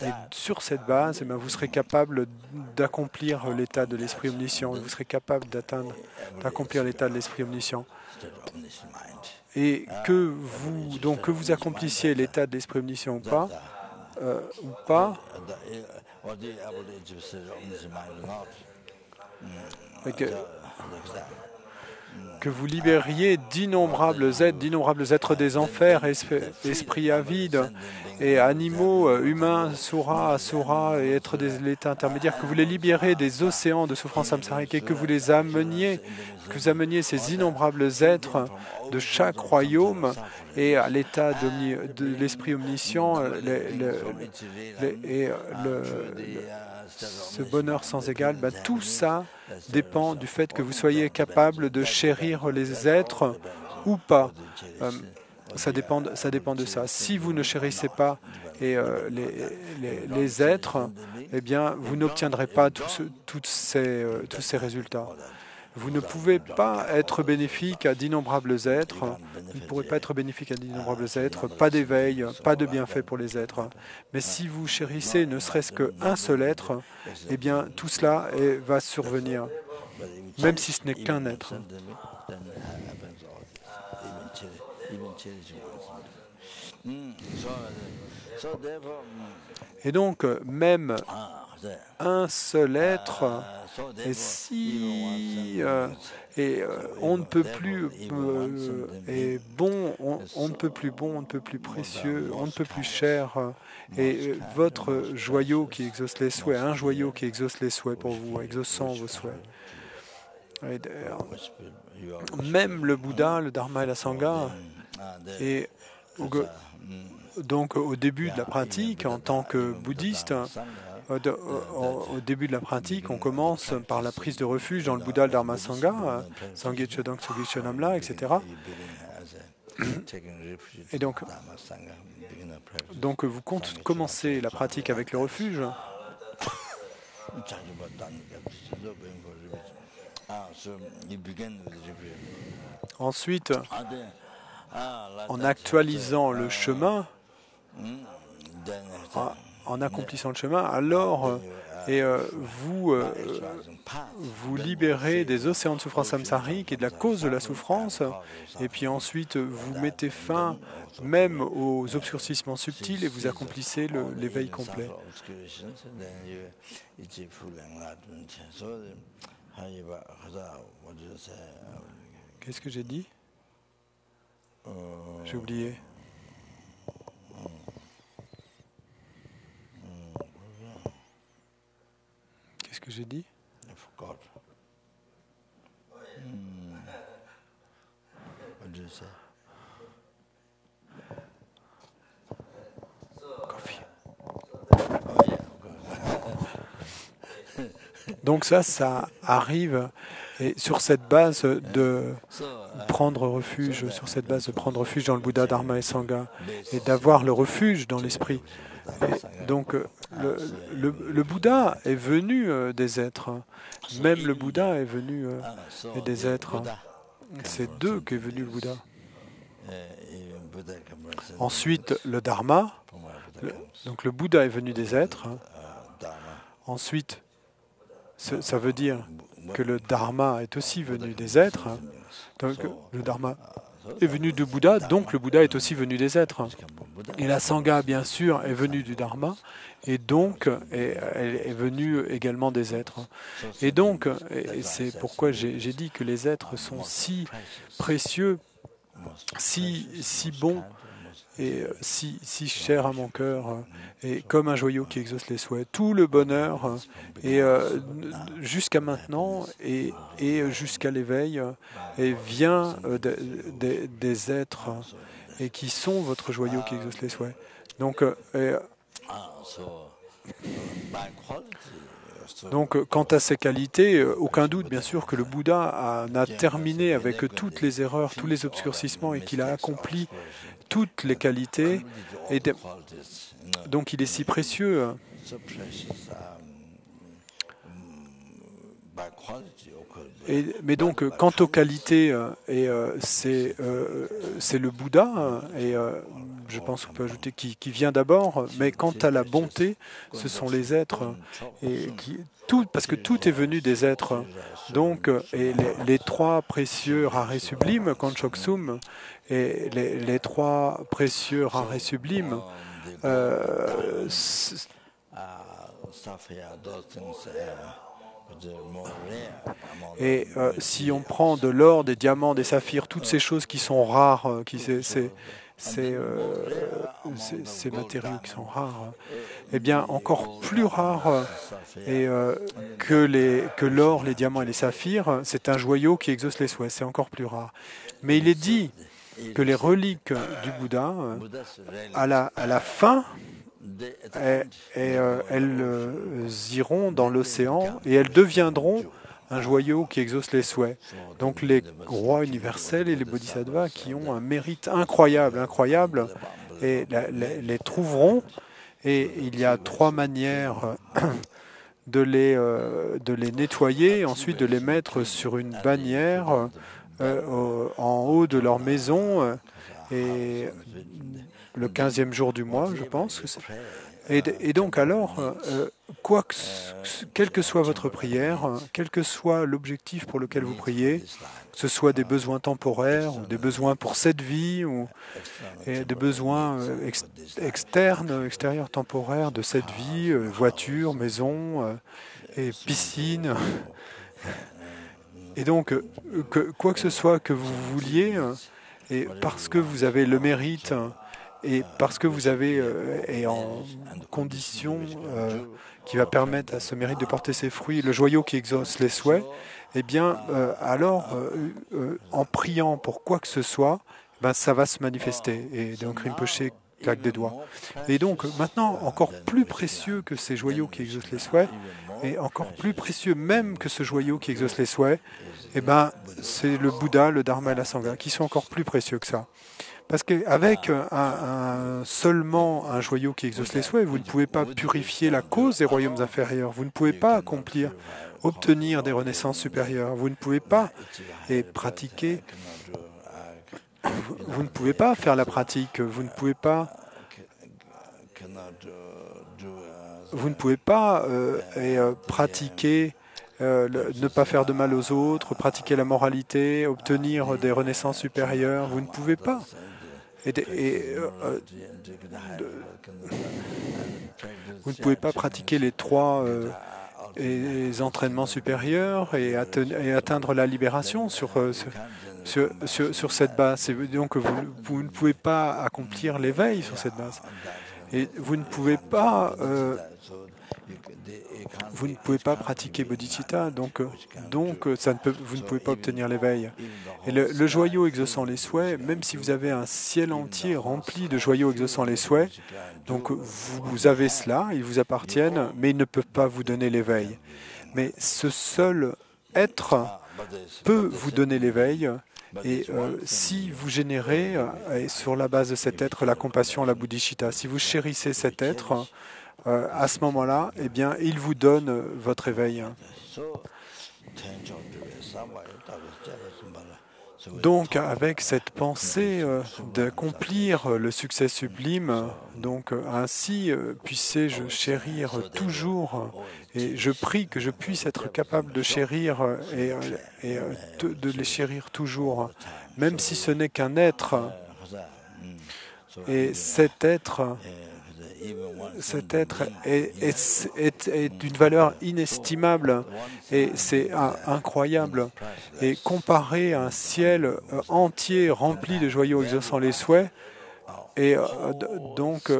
et sur cette base, eh bien, vous serez capable d'accomplir l'état de l'esprit omniscient. Vous serez capable d'accomplir l'état de l'esprit omniscient. Et que vous accomplissiez l'état de l'esprit omniscient ou pas, que vous libériez d'innombrables êtres des enfers, esprits avides et animaux, humains, suras, asuras et êtres de l'état intermédiaire, que vous les libérez des océans de souffrance samsarique et que vous ameniez ces innombrables êtres de chaque royaume et à l'état de l'esprit omniscient ce bonheur sans égal, tout ça dépend du fait que vous soyez capable de chérir les êtres ou pas. Ça dépend de ça. Si vous ne chérissez pas les êtres, eh bien, vous n'obtiendrez pas tous ces résultats. Vous ne pouvez pas être bénéfique à d'innombrables êtres. Vous ne pourrez pas être bénéfique à d'innombrables êtres, pas d'éveil, pas de bienfait pour les êtres. Mais si vous chérissez ne serait-ce qu'un seul être, eh bien, tout cela va survenir, même si ce n'est qu'un être. Et donc, même un seul être, et si on ne peut plus est bon, on ne peut plus bon, on ne peut plus précieux, on ne peut plus cher, et votre joyau qui exauce les souhaits, un joyau qui exauce les souhaits pour vous, exaucant vos souhaits. Et même le Bouddha, le Dharma et la Sangha, et donc au début de la pratique, en tant que bouddhiste, au début de la pratique, on commence par la prise de refuge dans le Bouddha, le Dharma, Sangha, Sangye Chodang, Sogye Chonamla, etc. Et donc vous commencez la pratique avec le refuge. Ensuite, en actualisant le chemin, en accomplissant le chemin, alors vous libérez des océans de souffrance samsarique et de la cause de la souffrance, et puis ensuite vous mettez fin même aux obscurcissements subtils et vous accomplissez l'éveil complet. Qu'est-ce que j'ai dit? J'ai oublié. Qu'est-ce que j'ai dit? Donc ça arrive, et sur cette base de prendre refuge, dans le Bouddha, Dharma et Sangha, et d'avoir le refuge dans l'esprit. Et donc le Bouddha est venu des êtres, même le Bouddha est venu des êtres. C'est d'eux qu'est venu le Bouddha. Ensuite, le Dharma. Donc le Bouddha est venu des êtres. Ensuite, ça veut dire que le Dharma est aussi venu des êtres. Donc le Dharma est venu du Bouddha, donc le Bouddha est aussi venu des êtres. Et la Sangha, bien sûr, est venue du Dharma, et donc elle est venue également des êtres. Et donc, et c'est pourquoi j'ai dit que les êtres sont si précieux, si bons, et si cher à mon cœur, et comme un joyau qui exauce les souhaits. Tout le bonheur, et jusqu'à maintenant, et jusqu'à l'éveil, et vient des êtres, et qui sont votre joyau qui exauce les souhaits. Donc, quant à ses qualités, aucun doute, bien sûr, que le Bouddha n'a terminé avec toutes les erreurs, tous les obscurcissements, et qu'il a accompli toutes les qualités. Et donc, il est si précieux. Mais donc, quant aux qualités, c'est le Bouddha, et je pense qu'on peut ajouter qui vient d'abord, mais quant à la bonté, ce sont les êtres, et parce que tout est venu des êtres. Donc, et les trois précieux rares et sublimes, Kanchoksum, et les trois précieux rares et sublimes, et si on prend de l'or, des diamants, des saphirs, toutes ces choses qui sont rares, ces matériaux qui sont rares, eh bien encore plus rares que l'or, les diamants et les saphirs, c'est un joyau qui exauce les souhaits, c'est encore plus rare. Mais il est dit que les reliques du Bouddha, à la fin, elles iront dans l'océan et elles deviendront un joyau qui exauce les souhaits. Donc les rois universels et les bodhisattvas qui ont un mérite incroyable, et les trouveront. Et il y a trois manières de les nettoyer, ensuite de les mettre sur une bannière en haut de leur maison, et le 15e jour du mois, je pense. Et donc alors, quelle que soit votre prière, quel que soit l'objectif pour lequel vous priez, que ce soit des besoins temporaires, ou des besoins pour cette vie, ou des besoins extérieurs, temporaires de cette vie, voiture, maison, et piscine. Et donc, quoi que ce soit que vous vouliez, et parce que vous avez le mérite, et parce que vous avez et en condition qui va permettre à ce mérite de porter ses fruits, le joyau qui exauce les souhaits, eh bien, alors, en priant pour quoi que ce soit, ben, ça va se manifester. Et donc, Rinpoche claque des doigts. Et donc, maintenant, encore plus précieux que ces joyaux qui exaucent les souhaits, et encore plus précieux même que ce joyau qui exauce les souhaits, eh ben, c'est le Bouddha, le Dharma et la Sangha, qui sont encore plus précieux que ça. Parce qu'avec seulement un joyau qui exauce les souhaits, vous ne pouvez pas purifier la cause des royaumes inférieurs, vous ne pouvez pas obtenir des renaissances supérieures, vous ne pouvez pas pratiquer, vous ne pouvez pas faire la pratique, vous ne pouvez pas pratiquer, ne pas faire de mal aux autres, pratiquer la moralité, obtenir des renaissances supérieures, vous ne pouvez pas. Vous ne pouvez pas pratiquer les trois entraînements supérieurs et atteindre la libération sur cette base. Donc vous ne pouvez pas accomplir l'éveil sur cette base. Et vous ne pouvez pas pratiquer bodhicitta, donc vous ne pouvez pas obtenir l'éveil. Et le joyau exaucant les souhaits, même si vous avez un ciel entier rempli de joyaux exaucant les souhaits, donc vous avez cela, ils vous appartiennent, mais ils ne peuvent pas vous donner l'éveil. Mais ce seul être peut vous donner l'éveil. Et si vous générez, sur la base de cet être, la compassion, la bodhicitta, si vous chérissez cet être, à ce moment-là, eh bien, il vous donne votre éveil. Donc, avec cette pensée d'accomplir le succès sublime, donc ainsi puissé-je chérir toujours, et je prie que je puisse être capable de chérir de les chérir toujours, même si ce n'est qu'un être, et cet être est d'une valeur inestimable et c'est incroyable. Et comparé à un ciel entier rempli de joyaux exaucant les souhaits, et donc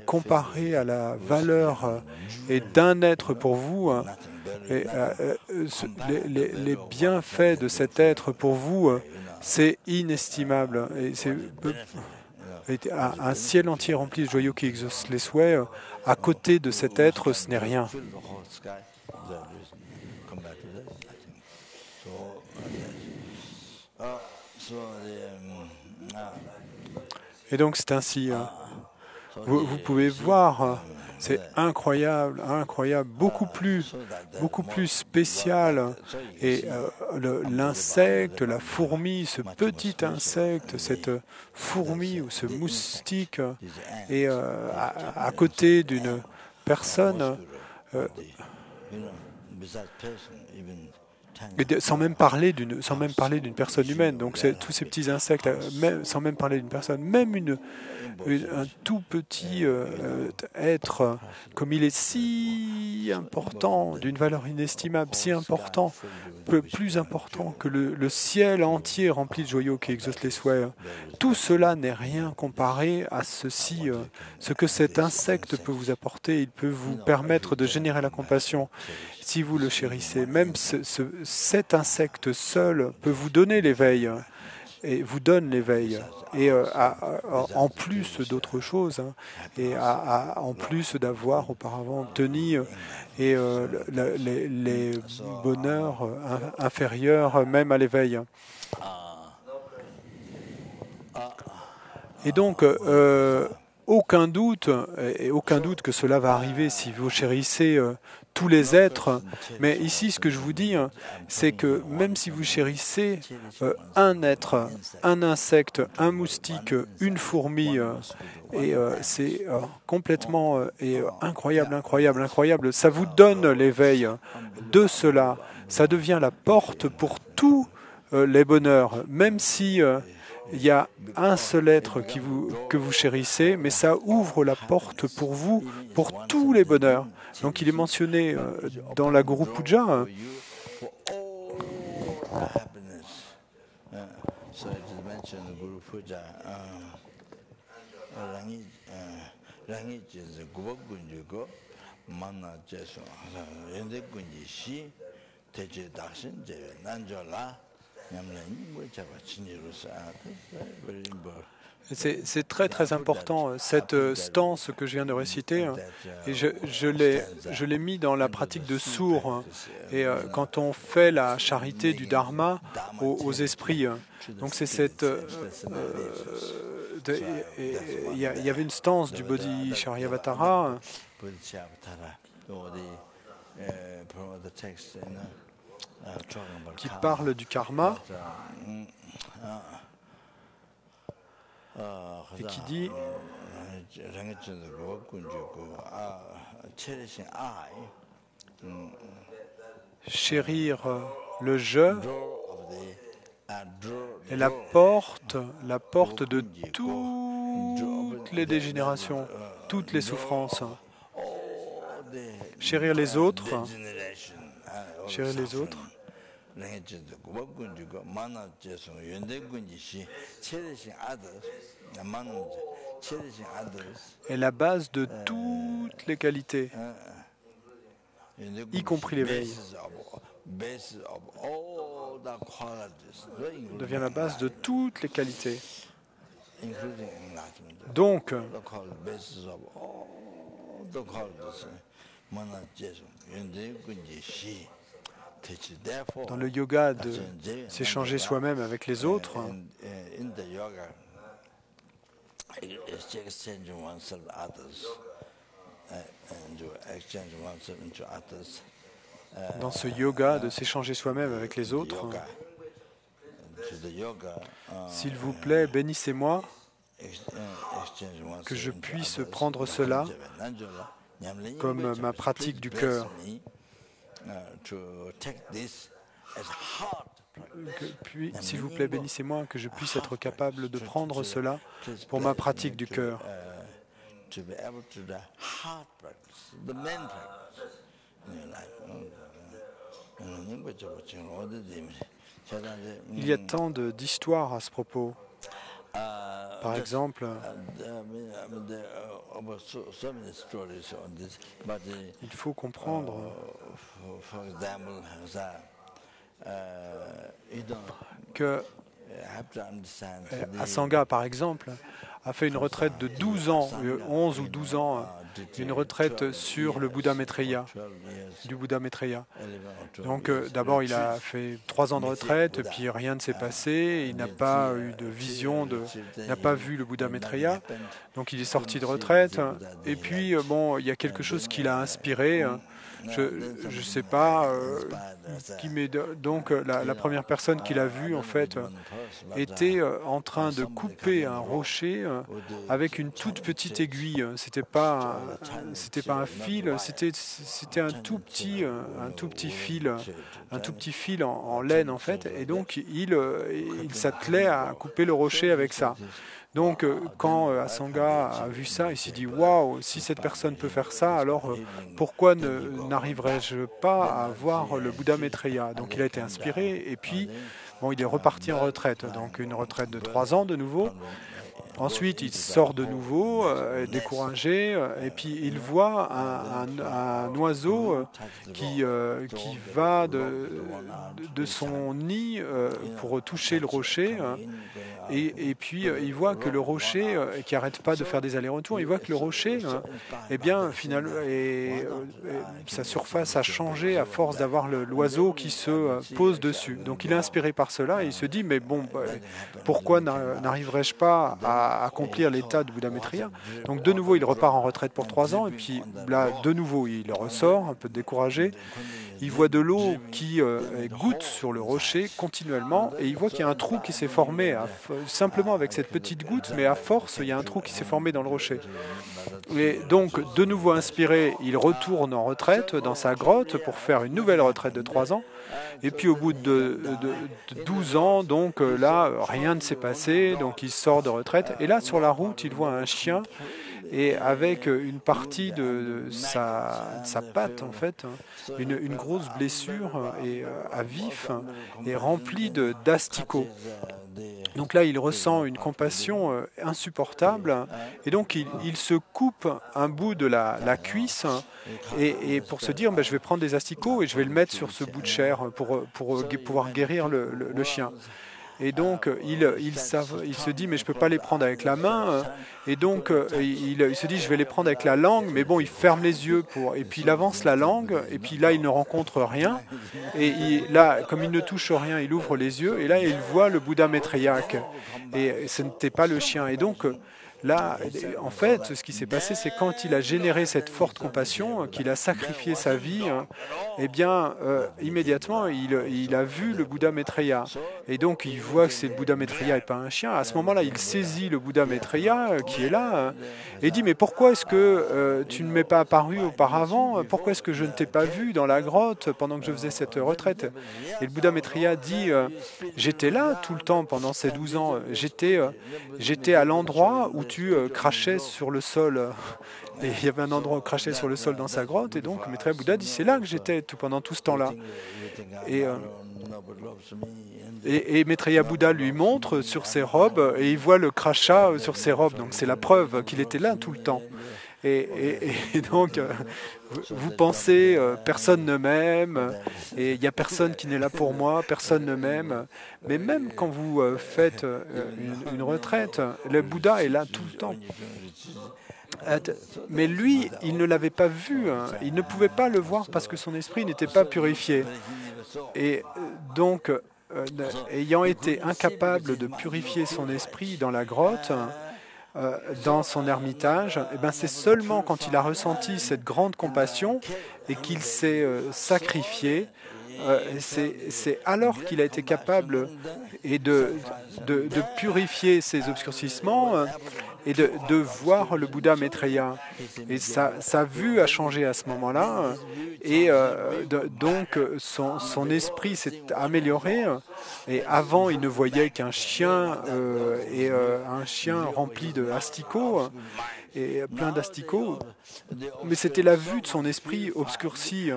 comparé à la valeur et d'un être pour vous, et, les bienfaits de cet être pour vous, c'est inestimable. Et c'est un ciel entier rempli de joyaux qui exaucent les souhaits, à côté de cet être, ce n'est rien. Et donc c'est ainsi. Vous pouvez voir, c'est incroyable, incroyable, beaucoup plus spécial. Et l'insecte, la fourmi, ce petit insecte, cette fourmi ou ce moustique, est à côté d'une personne, sans même parler d'une personne humaine. Donc c'est tous ces petits insectes, sans même parler d'une personne, même un tout petit être, comme il est si important, d'une valeur inestimable, si important, plus important que le ciel entier rempli de joyaux qui exaucent les souhaits. Tout cela n'est rien comparé à ceci, ce que cet insecte peut vous apporter. Il peut vous permettre de générer la compassion si vous le chérissez. Même cet insecte seul peut vous donner l'éveil. Et vous donne l'éveil, et en plus d'autres choses, hein, et en plus d'avoir auparavant tenu et les bonheurs inférieurs même à l'éveil. Et donc, aucun doute que cela va arriver si vous chérissez tous les êtres. Mais ici, ce que je vous dis, c'est que même si vous chérissez un être, un insecte, un moustique, une fourmi, et c'est complètement incroyable, incroyable, incroyable, ça vous donne l'éveil de cela. Ça devient la porte pour tous les bonheurs, même si il y a un seul être que vous chérissez, mais ça ouvre la porte pour vous, pour tous les bonheurs. Donc il est mentionné dans la Guru Puja. C'est très très important, cette stance que je viens de réciter, et je l'ai mis dans la pratique de sourd, et quand on fait la charité du Dharma aux esprits. Donc c'est cette... il y avait une stance du Bodhisattva qui parle du karma et qui dit chérir le je est la porte de toutes les dégénérations, toutes les souffrances. Chérir les autres, est la base de toutes les qualités, y compris l'éveil. Devient la base de toutes les qualités. Donc, dans le yoga de s'échanger soi-même avec les autres, dans ce yoga de s'échanger soi-même avec les autres, S'il vous plaît, bénissez-moi, que je puisse prendre cela comme ma pratique du cœur. S'il vous plaît, bénissez-moi, que je puisse être capable de prendre cela pour ma pratique du cœur. Il y a tant d'histoires à ce propos. Par exemple, il faut comprendre que Asanga, par exemple, a fait une retraite de 12 ans, 11 ou 12 ans, une retraite sur le Bouddha Maitreya, du Bouddha Maitreya. Donc d'abord il a fait 3 ans de retraite, puis rien ne s'est passé, il n'a pas eu de vision, il n'a pas vu le Bouddha Maitreya, donc il est sorti de retraite, et puis bon, il y a quelque chose qui l'a inspiré. Je ne sais pas donc la première personne qu'il a vue en fait était en train de couper un rocher avec une toute petite aiguille. C'était pas un fil, c'était un tout petit fil en laine en fait, et donc il s'attelait à couper le rocher avec ça. Donc, quand Asanga a vu ça, il s'est dit « Waouh, si cette personne peut faire ça, alors pourquoi n'arriverais-je pas à voir le Bouddha Maitreya ?» Donc, il a été inspiré et puis, bon, il est reparti en retraite. Donc, une retraite de 3 ans de nouveau. Ensuite, il sort de nouveau, découragé, et puis il voit un oiseau qui va de son nid pour toucher le rocher. Et puis il voit que le rocher, qui n'arrête pas de faire des allers-retours, il voit que le rocher, eh bien, finalement, sa surface a changé à force d'avoir l'oiseau qui se pose dessus. Donc il est inspiré par cela et il se dit, mais bon, pourquoi n'arriverais-je pas à accomplir l'état de Bouddha Maitreya? Donc de nouveau, il repart en retraite pour 3 ans et puis là, de nouveau, il ressort, un peu découragé. Il voit de l'eau qui goutte sur le rocher continuellement et il voit qu'il y a un trou qui s'est formé simplement avec cette petite goutte, mais à force, il y a un trou qui s'est formé dans le rocher. Et donc, de nouveau inspiré, il retourne en retraite dans sa grotte pour faire une nouvelle retraite de 3 ans. Et puis au bout de 12 ans, donc là, rien ne s'est passé, donc il sort de retraite. Et là, sur la route, il voit un chien et avec une partie de sa patte, en fait, une grosse blessure et à vif et remplie d'asticots. Donc là, il ressent une compassion insupportable et donc il se coupe un bout de la cuisse et pour se dire, je vais prendre des asticots et je vais le mettre sur ce bout de chair pour pouvoir guérir le chien. Et donc, il se dit, mais je ne peux pas les prendre avec la main. Et donc, il se dit, je vais les prendre avec la langue. Mais bon, il ferme les yeux et puis il avance la langue. Et puis là, il ne rencontre rien. Et là, comme il ne touche rien, il ouvre les yeux. Et là, il voit le Bouddha Maitreya. Et ce n'était pas le chien. Et donc, là, en fait, ce qui s'est passé, c'est quand il a généré cette forte compassion, qu'il a sacrifié sa vie, eh bien, immédiatement, il a vu le Bouddha Maitreya. Et donc, il voit que c'est le Bouddha Maitreya et pas un chien. À ce moment-là, il saisit le Bouddha Maitreya qui est là et dit, mais pourquoi est-ce que tu ne m'es pas apparu auparavant? Pourquoi est-ce que je ne t'ai pas vu dans la grotte pendant que je faisais cette retraite? Et le Bouddha Maitreya dit, j'étais là tout le temps pendant ces 12 ans. J'étais à l'endroit où tu crachais sur le sol. Et il y avait un endroit où crachait sur le sol dans sa grotte. Et donc, Maitreya Bouddha dit, c'est là que j'étais pendant tout ce temps-là. Et Maitreya Bouddha lui montre sur ses robes et il voit le crachat sur ses robes. Donc c'est la preuve qu'il était là tout le temps. Et donc, vous pensez, personne ne m'aime, et il n'y a personne qui n'est là pour moi, personne ne m'aime. Mais même quand vous faites une retraite, le Bouddha est là tout le temps. Mais lui, il ne l'avait pas vu, il ne pouvait pas le voir parce que son esprit n'était pas purifié. Et donc, ayant été incapable de purifier son esprit dans la grotte, dans son ermitage, c'est seulement quand il a ressenti cette grande compassion et qu'il s'est sacrifié c'est alors qu'il a été capable de purifier ses obscurcissements et de voir le Bouddha Maitreya. Et sa vue a changé à ce moment-là, et donc son esprit s'est amélioré. Et avant, il ne voyait qu'un chien et un chien rempli de asticots et plein d'asticots, mais c'était la vue de son esprit obscurci.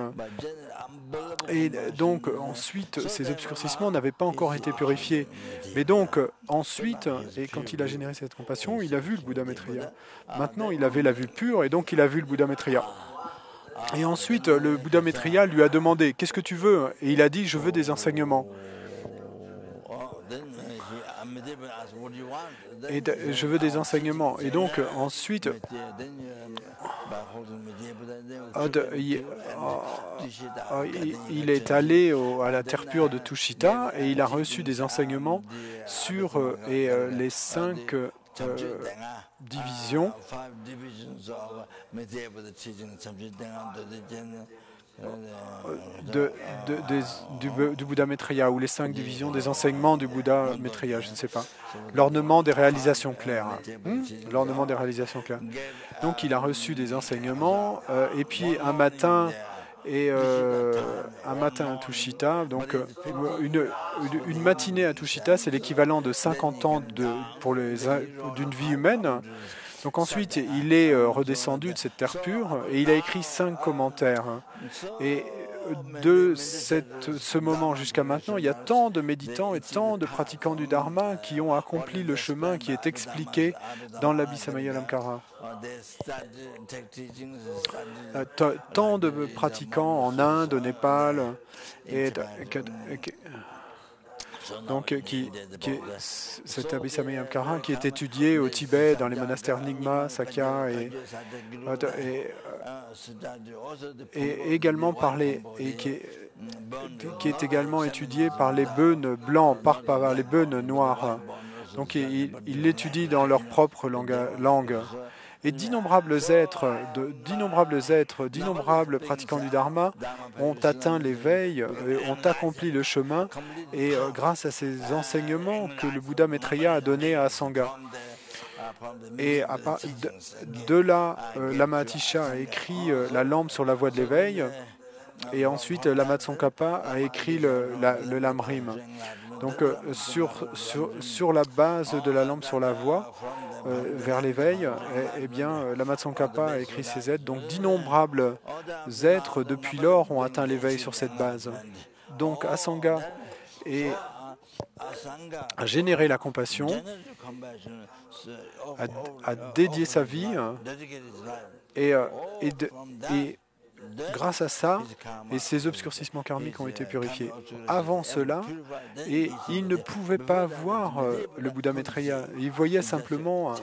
Et donc ensuite, ces obscurcissements n'avaient pas encore été purifiés. Mais donc ensuite, et quand il a généré cette compassion, il a vu le Bouddha Maitreya. Maintenant, il avait la vue pure, et donc il a vu le Bouddha Maitreya. Et ensuite, le Bouddha Maitreya lui a demandé « Qu'est-ce que tu veux ?» Et il a dit « Je veux des enseignements. » Et je veux des enseignements. Et donc ensuite, il est allé à la terre pure de Tushita et il a reçu des enseignements sur les 5 divisions du Bouddha Maitreya, ou les 5 divisions des enseignements du Bouddha Maitreya, je ne sais pas. L'ornement des réalisations claires. L'ornement des réalisations claires. Donc il a reçu des enseignements, et puis un matin à Tushita, donc une matinée à Tushita, c'est l'équivalent de 50 ans d'une vie humaine. Donc ensuite, il est redescendu de cette terre pure et il a écrit 5 commentaires. Et de ce moment jusqu'à maintenant, il y a tant de méditants et tant de pratiquants du Dharma qui ont accompli le chemin qui est expliqué dans l'Abhisamayalankara. Tant de pratiquants en Inde, au Népal, et donc cet Abhisamayalankara qui est étudié au Tibet dans les monastères Nyingma, Sakya et également qui est également étudié par les beunes blancs, par les beunes noirs. Donc ils l'étudient dans leur propre langue. Et d'innombrables êtres, d'innombrables pratiquants du Dharma ont atteint l'éveil, ont accompli le chemin, et grâce à ces enseignements que le Bouddha Maitreya a donnés à Sangha. Et de là, Lama Atisha a écrit La lampe sur la voie de l'éveil, et ensuite Lama Tsongkhapa a écrit le Lamrim. Donc sur la base de la lampe sur la voie vers l'éveil, Lama Tsongkhapa a écrit ces êtres. Donc d'innombrables êtres depuis lors ont atteint l'éveil sur cette base. Donc Asanga a généré la compassion, a dédié sa vie, et grâce à ça, et ses obscurcissements karmiques ont été purifiés. Avant cela, et il ne pouvait pas voir le Bouddha Maitreya. Il voyait simplement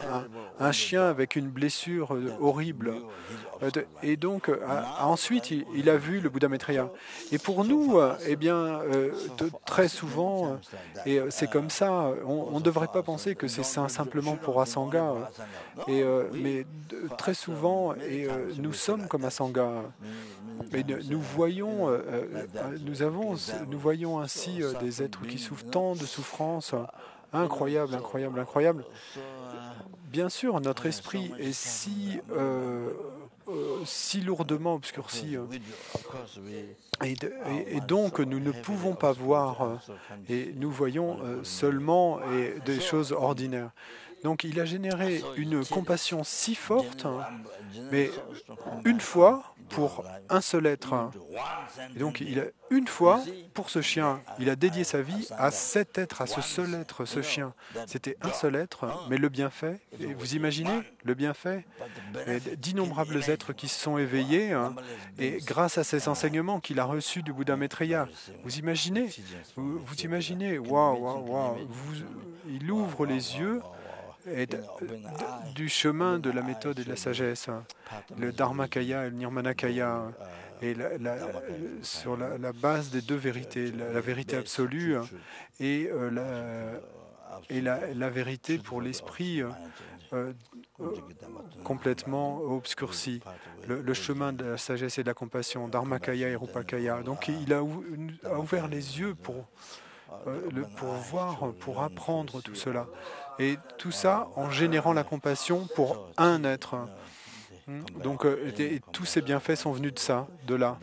un chien avec une blessure horrible. Et donc, ensuite, il a vu le Bouddha Maitreya. Et pour nous, très souvent, et c'est comme ça, on ne devrait pas penser que c'est simplement pour Asanga. Mais très souvent, nous sommes comme Asanga. Mais nous voyons ainsi des êtres qui souffrent tant de souffrances. Incroyable, incroyable, incroyable. Bien sûr, notre esprit est si lourdement obscurci. Et donc, nous ne pouvons pas voir, et nous voyons seulement des choses ordinaires. Donc, il a généré une compassion si forte, mais une fois pour un seul être. Et donc, une fois pour ce chien, il a dédié sa vie à cet être, à ce seul être, ce chien. C'était un seul être, mais le bienfait, et vous imaginez le bienfait, d'innombrables êtres qui se sont éveillés, et grâce à ces enseignements qu'il a reçus du Bouddha Maitreya. Vous imaginez, waouh, il ouvre les yeux du chemin de la méthode et de la sagesse, le Dharmakaya et le Nirmanakaya, et sur la base des deux vérités, la vérité absolue et la vérité pour l'esprit euh, complètement obscurci. Le chemin de la sagesse et de la compassion, Dharmakaya et Rupakaya. Donc il a ouvert les yeux pour voir, pour apprendre tout cela. Et tout ça en générant la compassion pour un être. Donc tous ces bienfaits sont venus de ça, de là.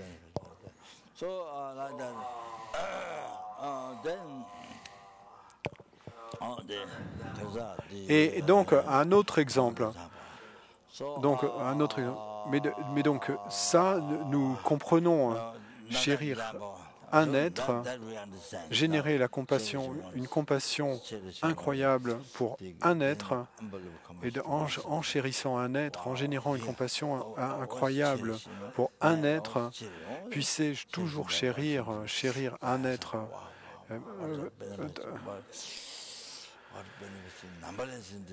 Et donc un autre exemple. Donc un autre exemple. Mais donc ça, nous comprenons chérir un être, générer la compassion, une compassion incroyable pour un être, et en chérissant un être, en générant une compassion incroyable pour un être, puissais-je toujours chérir un être.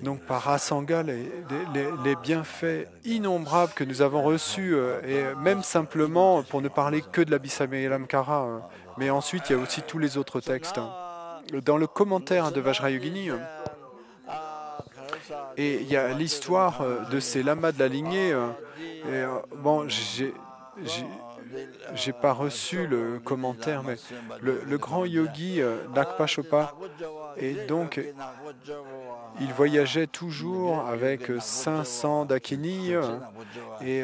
Donc par Asanga, les bienfaits innombrables que nous avons reçus, et même simplement pour ne parler que de l'Abhisamayalankara, mais ensuite il y a aussi tous les autres textes. Dans le commentaire de Vajrayogini, et il y a l'histoire de ces lamas de la lignée. Bon, j'ai pas reçu le commentaire, mais le grand yogi Nakpa Chopa, et donc il voyageait toujours avec 500 dakini et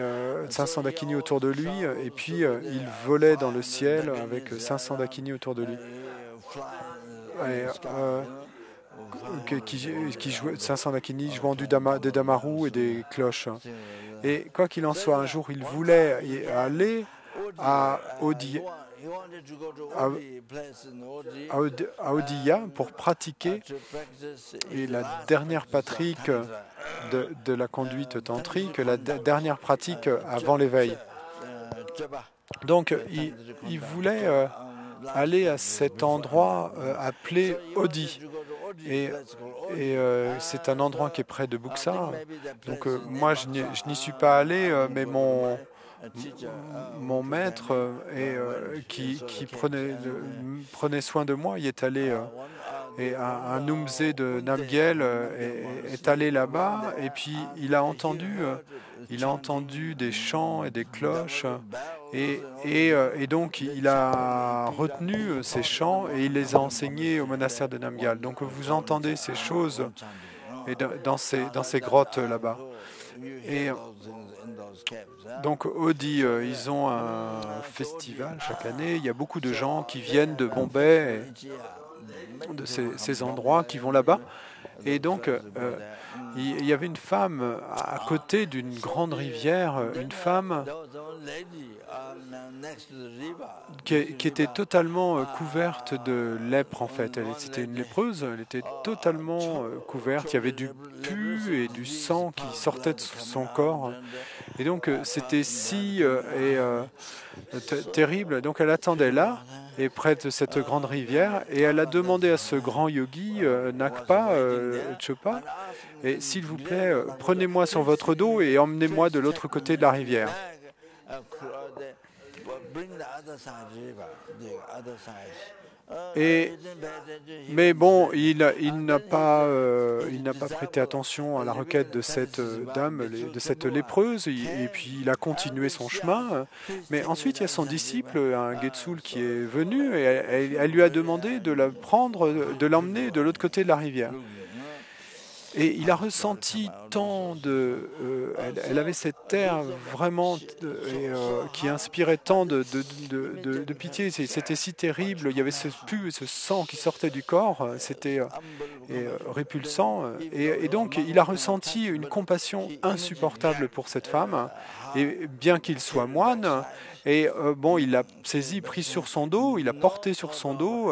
500 dakini autour de lui, et puis il volait dans le ciel avec 500 dakini autour de lui. Et, qui jouait 500 dakini jouant des damarous et des cloches. Et quoi qu'il en soit, un jour, il voulait aller à Odiya pour pratiquer et la dernière pratique de la conduite tantrique, la dernière pratique avant l'éveil. Donc, il voulait aller à cet endroit appelé Odi. Et c'est un endroit qui est près de Buxa. Donc moi, je n'y suis pas allé, mais mon maître qui prenait soin de moi, il est allé. Et un Numze de Namgyel est allé là-bas, et puis il a entendu des chants et des cloches, et donc il a retenu ces chants et il les a enseignés au monastère de Namgyal. Donc vous entendez ces choses et dans ces grottes là-bas. Et donc Odi, ils ont un festival chaque année. Il y a beaucoup de gens qui viennent de Bombay, de ces endroits, qui vont là-bas. Et donc, il y avait une femme à côté d'une grande rivière, une femme qui était totalement couverte de lèpre, en fait. C'était une lépreuse, elle était totalement couverte. Il y avait du pu et du sang qui sortait de son corps. Et donc, c'était si terrible. Donc, elle attendait là, et près de cette grande rivière, et elle a demandé à ce grand yogi, Nakpa Chopa, et s'il vous plaît, prenez-moi sur votre dos et emmenez-moi de l'autre côté de la rivière. Mais bon, il n'a pas prêté attention à la requête de cette dame, de cette lépreuse, et puis il a continué son chemin. Mais ensuite, il y a son disciple, un Getsul, qui est venu, et elle lui a demandé de l'emmener de l'autre côté de la rivière. Et il a ressenti tant de... elle avait cette air vraiment qui inspirait tant de pitié. C'était si terrible. Il y avait ce pu et ce sang qui sortait du corps. C'était répulsant. Et donc, il a ressenti une compassion insupportable pour cette femme. Et bien qu'il soit moine, et bon, il l'a saisi, pris sur son dos, il l'a porté sur son dos.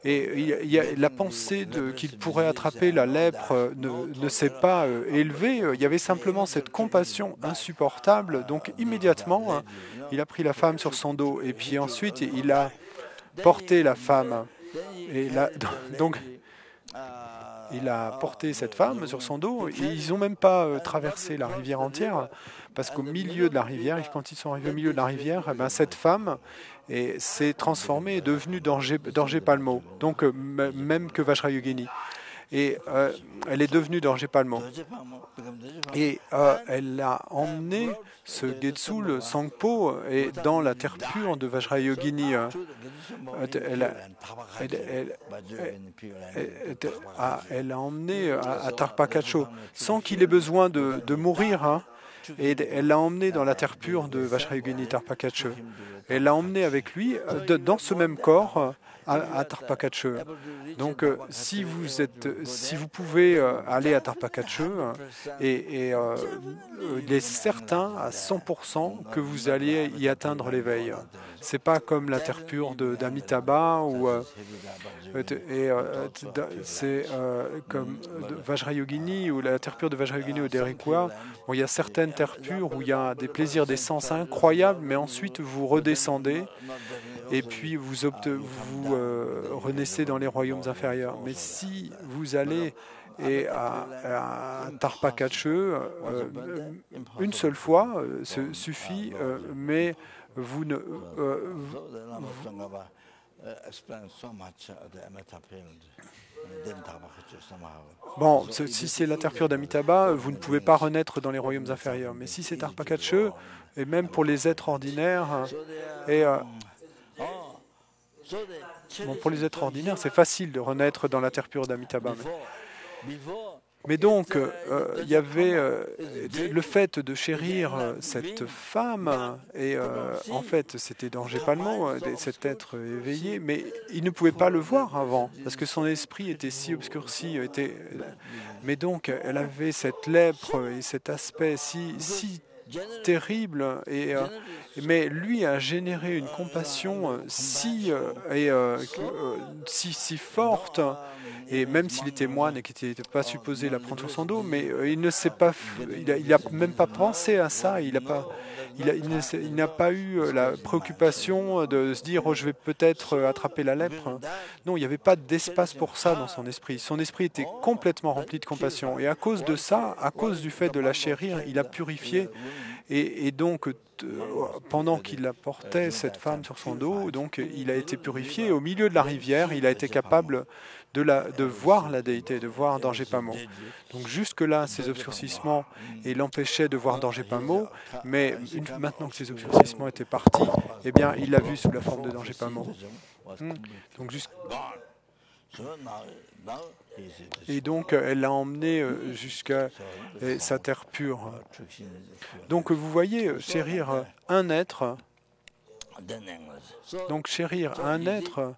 Et la pensée qu'il pourrait attraper la lèpre ne s'est pas élevée. Il y avait simplement cette compassion insupportable. Donc immédiatement, il a pris la femme sur son dos. Et puis ensuite, il a porté la femme. Et donc, il a porté cette femme sur son dos. Et ils n'ont même pas traversé la rivière entière. Parce qu'au milieu de la rivière, quand ils sont arrivés au milieu de la rivière, eh ben, cette femme s'est transformée, est devenue danger palmo, donc même que Vajrayogini. et elle est devenue Dorje Palmo. Et elle a emmené ce Getsul Sangpo et dans la terre pure de Vajrayogini. Elle a emmené à Tarpakacho sans qu'il ait besoin de mourir. Hein. Et elle l'a emmené dans la terre pure de Vajrayogini Tarpakacho. Elle l'a emmené avec lui dans ce même corps à Tarpakacho. Donc, si vous pouvez aller à Tarpakacho, et il est certain à 100% que vous allez y atteindre l'éveil. C'est pas comme la terre pure d'Amitabha ou c'est comme Vajrayogini ou la terre pure de Vajrayogini ou d'Erikwa. Bon, il y a certaines terres pures où il y a des plaisirs des sens incroyables, mais ensuite vous redescendez et puis vous renaissez dans les royaumes inférieurs. Mais si vous allez à Tarpakache, une seule fois suffit, mais vous ne... Bon, si c'est la terre pure d'Amitabha, vous ne pouvez pas renaître dans les royaumes inférieurs. Mais si c'est Tarpakache, et même pour les êtres ordinaires, bon, pour les êtres ordinaires, c'est facile de renaître dans la terre pure d'Amitabha. Mais donc, il y avait le fait de chérir cette femme, et en fait, c'était Dorje Palmo, cet être éveillé, mais il ne pouvait pas le voir avant, parce que son esprit était si obscurci. Mais donc, elle avait cette lèpre et cet aspect si terrible, mais lui a généré une compassion si forte. Et même s'il était moine et qu'il n'était pas supposé la prendre sur son dos, mais il ne s'est pas, il a même pas pensé à ça. Il n'a pas eu la préoccupation de se dire, oh, je vais peut-être attraper la lèpre. Non, il n'y avait pas d'espace pour ça dans son esprit. Son esprit était complètement rempli de compassion. Et à cause de ça, à cause du fait de la chérir, il a purifié. Et donc, pendant qu'il portait cette femme sur son dos, donc il a été purifié. Au milieu de la rivière, il a été capable de voir la déité, de voir Dorje Palmo. Donc jusque-là, ces obscurcissements l'empêchaient de voir Dorje Palmo, mais maintenant que ces obscurcissements étaient partis, eh bien, il l'a vu sous la forme de Dorje Palmo. Donc et donc, elle l'a emmené jusqu'à sa terre pure. Donc, vous voyez, chérir un être. Donc, chérir un être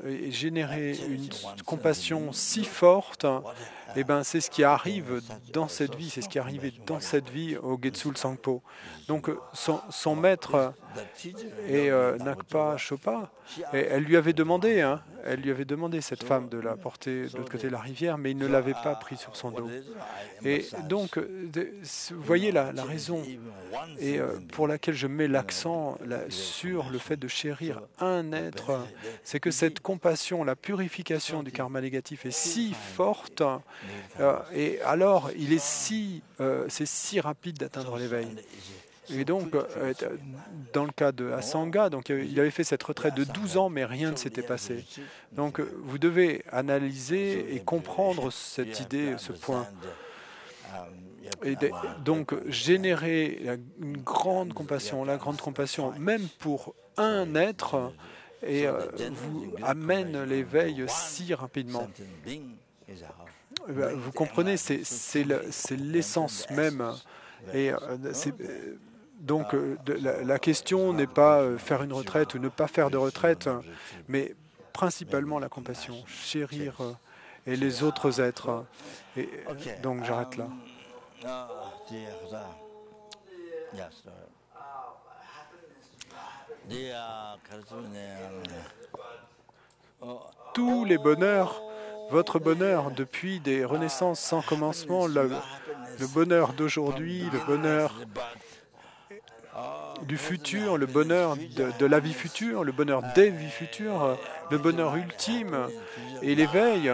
et générer une compassion si forte, eh ben, c'est ce qui arrive dans cette vie, c'est ce qui est arrivé dans cette vie au Getsul Sangpo. Donc, son maître est Nakpa Chopa, et elle lui avait demandé, cette femme, de la porter de l'autre côté de la rivière, mais il ne l'avait pas pris sur son dos. Et donc, vous voyez la raison et pour laquelle je mets l'accent sur le fait de chérir un être, c'est que cette compassion, la purification du karma négatif est si forte, et alors c'est si rapide d'atteindre l'éveil. Et donc, dans le cas de Asanga, donc, il avait fait cette retraite de 12 ans, mais rien ne s'était passé. Donc, vous devez analyser et comprendre cette idée, ce point. Et donc, générer une grande compassion, la grande compassion, même pour un être, et vous amène l'éveil si rapidement. Vous comprenez, c'est l'essence même. Et donc, la question n'est pas faire une retraite ou ne pas faire de retraite, mais principalement la compassion, chérir et les autres êtres. Et donc, j'arrête là. Tous les bonheurs, votre bonheur depuis des renaissances sans commencement, le bonheur d'aujourd'hui, le bonheur du futur, le bonheur de la vie future, le bonheur des vies futures, le bonheur ultime et l'éveil.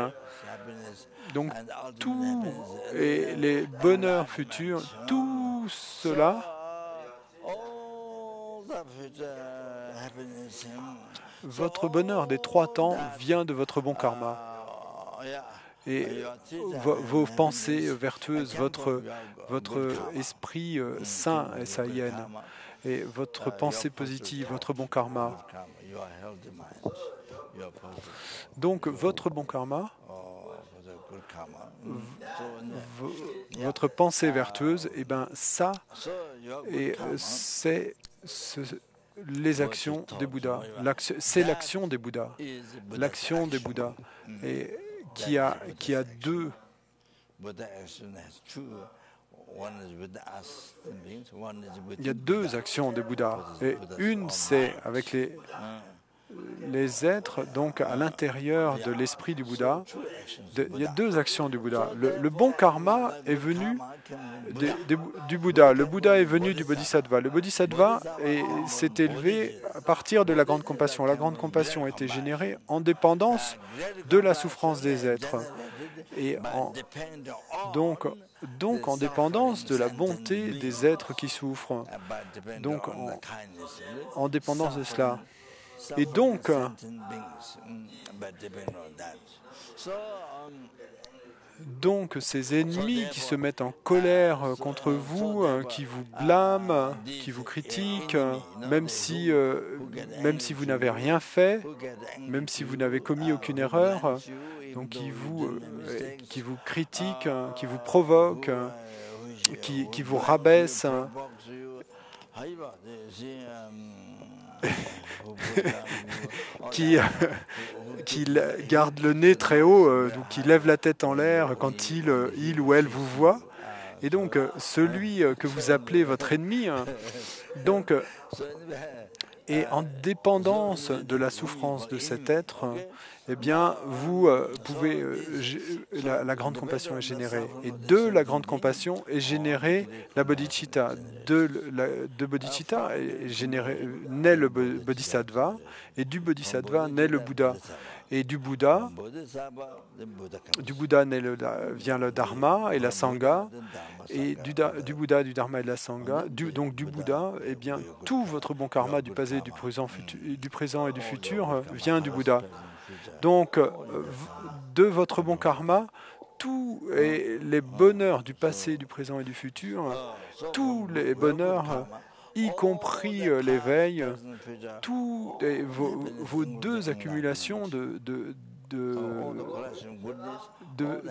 Donc, tous les bonheurs futurs, tout cela, votre bonheur des 3 temps vient de votre bon karma. Et vos pensées vertueuses, votre esprit saint, S-A-I-N, et votre pensée positive, votre bon karma. Donc, votre bon karma, votre pensée vertueuse, et ben ça, c'est les actions des Bouddhas. C'est l'action des Bouddhas. L'action des Bouddhas. Et qui a deux. Il y a deux actions des Bouddhas. Et une, c'est avec les êtres, donc à l'intérieur de l'esprit du Bouddha. Il y a deux actions du Bouddha. Le bon karma est venu du Bouddha. Le Bouddha est venu du Bodhisattva. Le Bodhisattva s'est élevé à partir de la grande compassion. La grande compassion a été générée en dépendance de la souffrance des êtres. Et donc en dépendance de la bonté des êtres qui souffrent. Donc en dépendance de cela. Et donc ces ennemis qui se mettent en colère contre vous, qui vous blâment, qui vous critiquent, même si vous n'avez rien fait, même si vous n'avez commis aucune erreur, donc qui vous critiquent, qui vous provoquent, qui vous rabaissent, qui garde le nez très haut, donc qui lève la tête en l'air quand il ou elle vous voit. Et donc, celui que vous appelez votre ennemi, donc, est en dépendance de la souffrance de cet être, eh bien, vous pouvez... la grande compassion est générée. Et de la grande compassion est générée la bodhicitta. De bodhicitta naît le bodhisattva, et du bodhisattva naît le Bouddha. Et du Bouddha vient le Dharma et la Sangha. Et du Bouddha, du Dharma et de la Sangha, donc du Bouddha, eh bien, tout votre bon karma du passé, du présent et du futur vient du Bouddha. Donc, de votre bon karma, tous les bonheurs du passé, du présent et du futur, tous les bonheurs, y compris l'éveil, tous vos deux accumulations de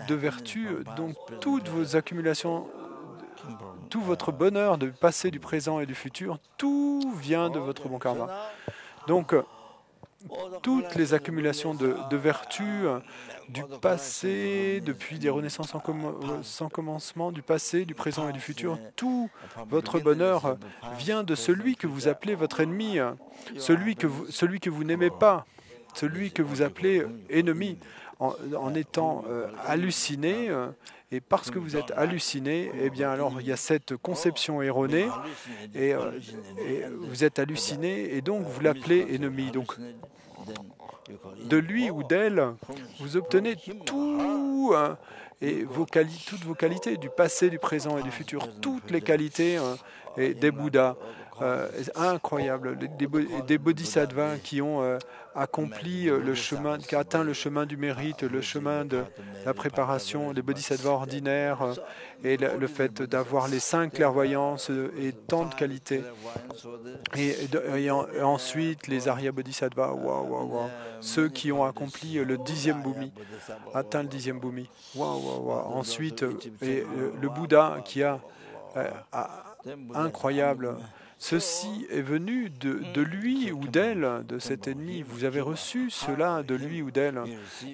vertus, donc toutes vos accumulations, tout votre bonheur du passé, du présent et du futur, tout vient de votre bon karma. Donc, toutes les accumulations de vertus du passé, depuis des renaissances sans commencement, du passé, du présent et du futur, tout votre bonheur vient de celui que vous appelez votre ennemi, celui que vous n'aimez pas, celui que vous appelez ennemi, en étant halluciné. Et parce que vous êtes halluciné, eh bien alors il y a cette conception erronée, et vous êtes halluciné, et donc vous l'appelez ennemi. Donc, de lui ou d'elle, vous obtenez tout, et toutes vos qualités du passé, du présent et du futur, toutes les qualités et des Bouddhas. Incroyable, des bodhisattvas qui ont accompli le chemin, qui a atteint le chemin du mérite, le chemin de la préparation, les bodhisattvas ordinaires, et le fait d'avoir les 5 clairvoyances et tant de qualités. Et ensuite, les Arya Bodhisattvas, ceux qui ont accompli le 10e bhumi, atteint le 10e bhumi. Ensuite, le Bouddha qui a incroyable. Ceci est venu de lui ou d'elle, de cet ennemi. Vous avez reçu cela de lui ou d'elle.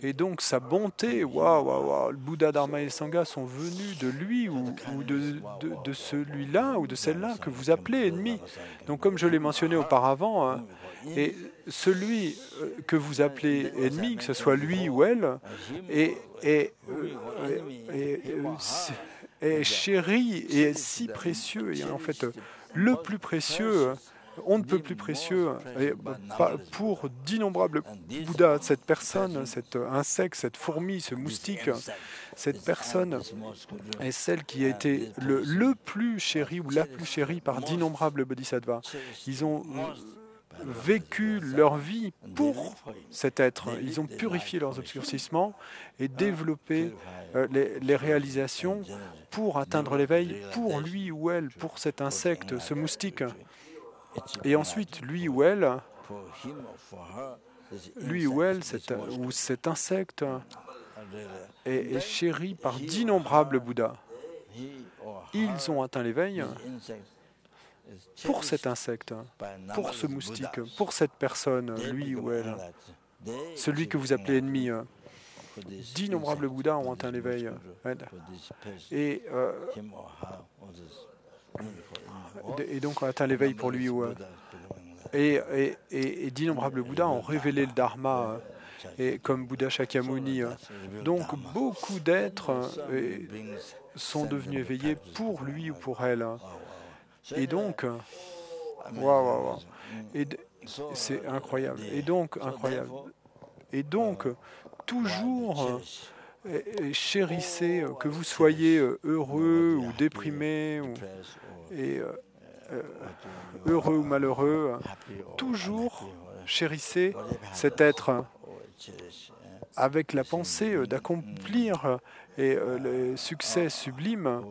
Et donc sa bonté, le Bouddha, Dharma et Sangha sont venus de lui ou de celui-là ou de celle-là que vous appelez ennemi. Donc comme je l'ai mentionné auparavant, et celui que vous appelez ennemi, que ce soit lui ou elle, est chéri et est si précieux. Et en fait, le plus précieux, on ne peut plus précieux, pour d'innombrables Bouddhas, cette personne, cet insecte, cette fourmi, ce moustique, cette personne est celle qui a été le plus chéri ou la plus chérie par d'innombrables bodhisattvas. Ils ont vécu leur vie pour cet être. Ils ont purifié leurs obscurcissements et développé les réalisations pour atteindre l'éveil, pour lui ou elle, pour cet insecte, ce moustique. Et ensuite, lui ou elle, ou cet insecte est chéri par d'innombrables Bouddhas. Ils ont atteint l'éveil pour cet insecte, pour ce moustique, pour cette personne, lui ou elle, celui que vous appelez ennemi. D'innombrables Bouddhas ont atteint l'éveil. Et donc ont atteint l'éveil pour lui ou elle. Et d'innombrables Bouddhas ont révélé le Dharma, et comme Bouddha Shakyamuni. Donc beaucoup d'êtres sont devenus éveillés pour lui ou pour elle. Et donc, c'est incroyable. Et donc, toujours chérissez, que vous soyez heureux ou déprimé, heureux ou malheureux, toujours chérissez cet être avec la pensée d'accomplir le succès sublime.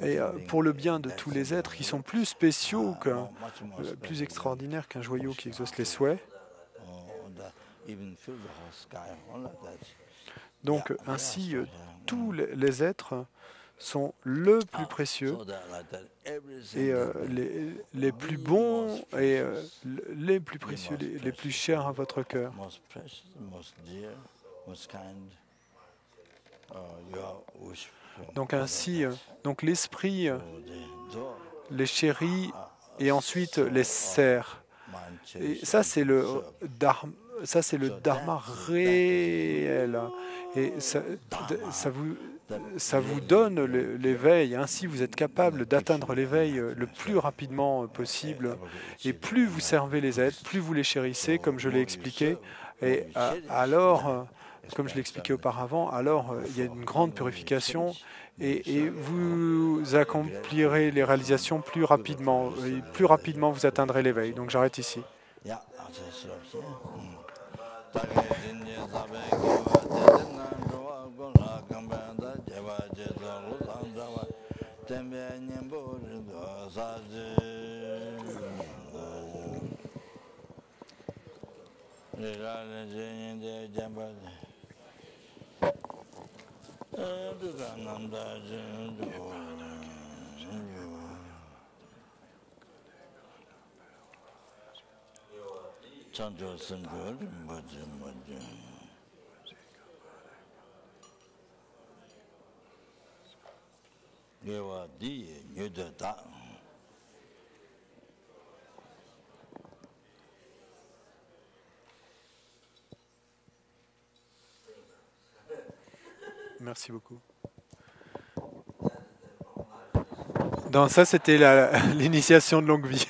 Et pour le bien de tous les êtres qui sont plus spéciaux, plus extraordinaires qu'un joyau qui exauce les souhaits. Donc ainsi, tous les êtres sont le plus précieux et les plus bons et les plus précieux, les plus chers à votre cœur. Donc ainsi, donc l'esprit les chérit et ensuite les sert. Et ça c'est le dharma réel. Et ça vous donne l'éveil. Ainsi, vous êtes capable d'atteindre l'éveil le plus rapidement possible. Et plus vous servez les êtres, plus vous les chérissez, comme je l'ai expliqué. Et alors, comme je l'expliquais auparavant, alors il y a une grande purification et vous accomplirez les réalisations plus rapidement. Et plus rapidement, vous atteindrez l'éveil. Donc j'arrête ici. Merci beaucoup. Donc ça, c'était l'initiation de longue vie.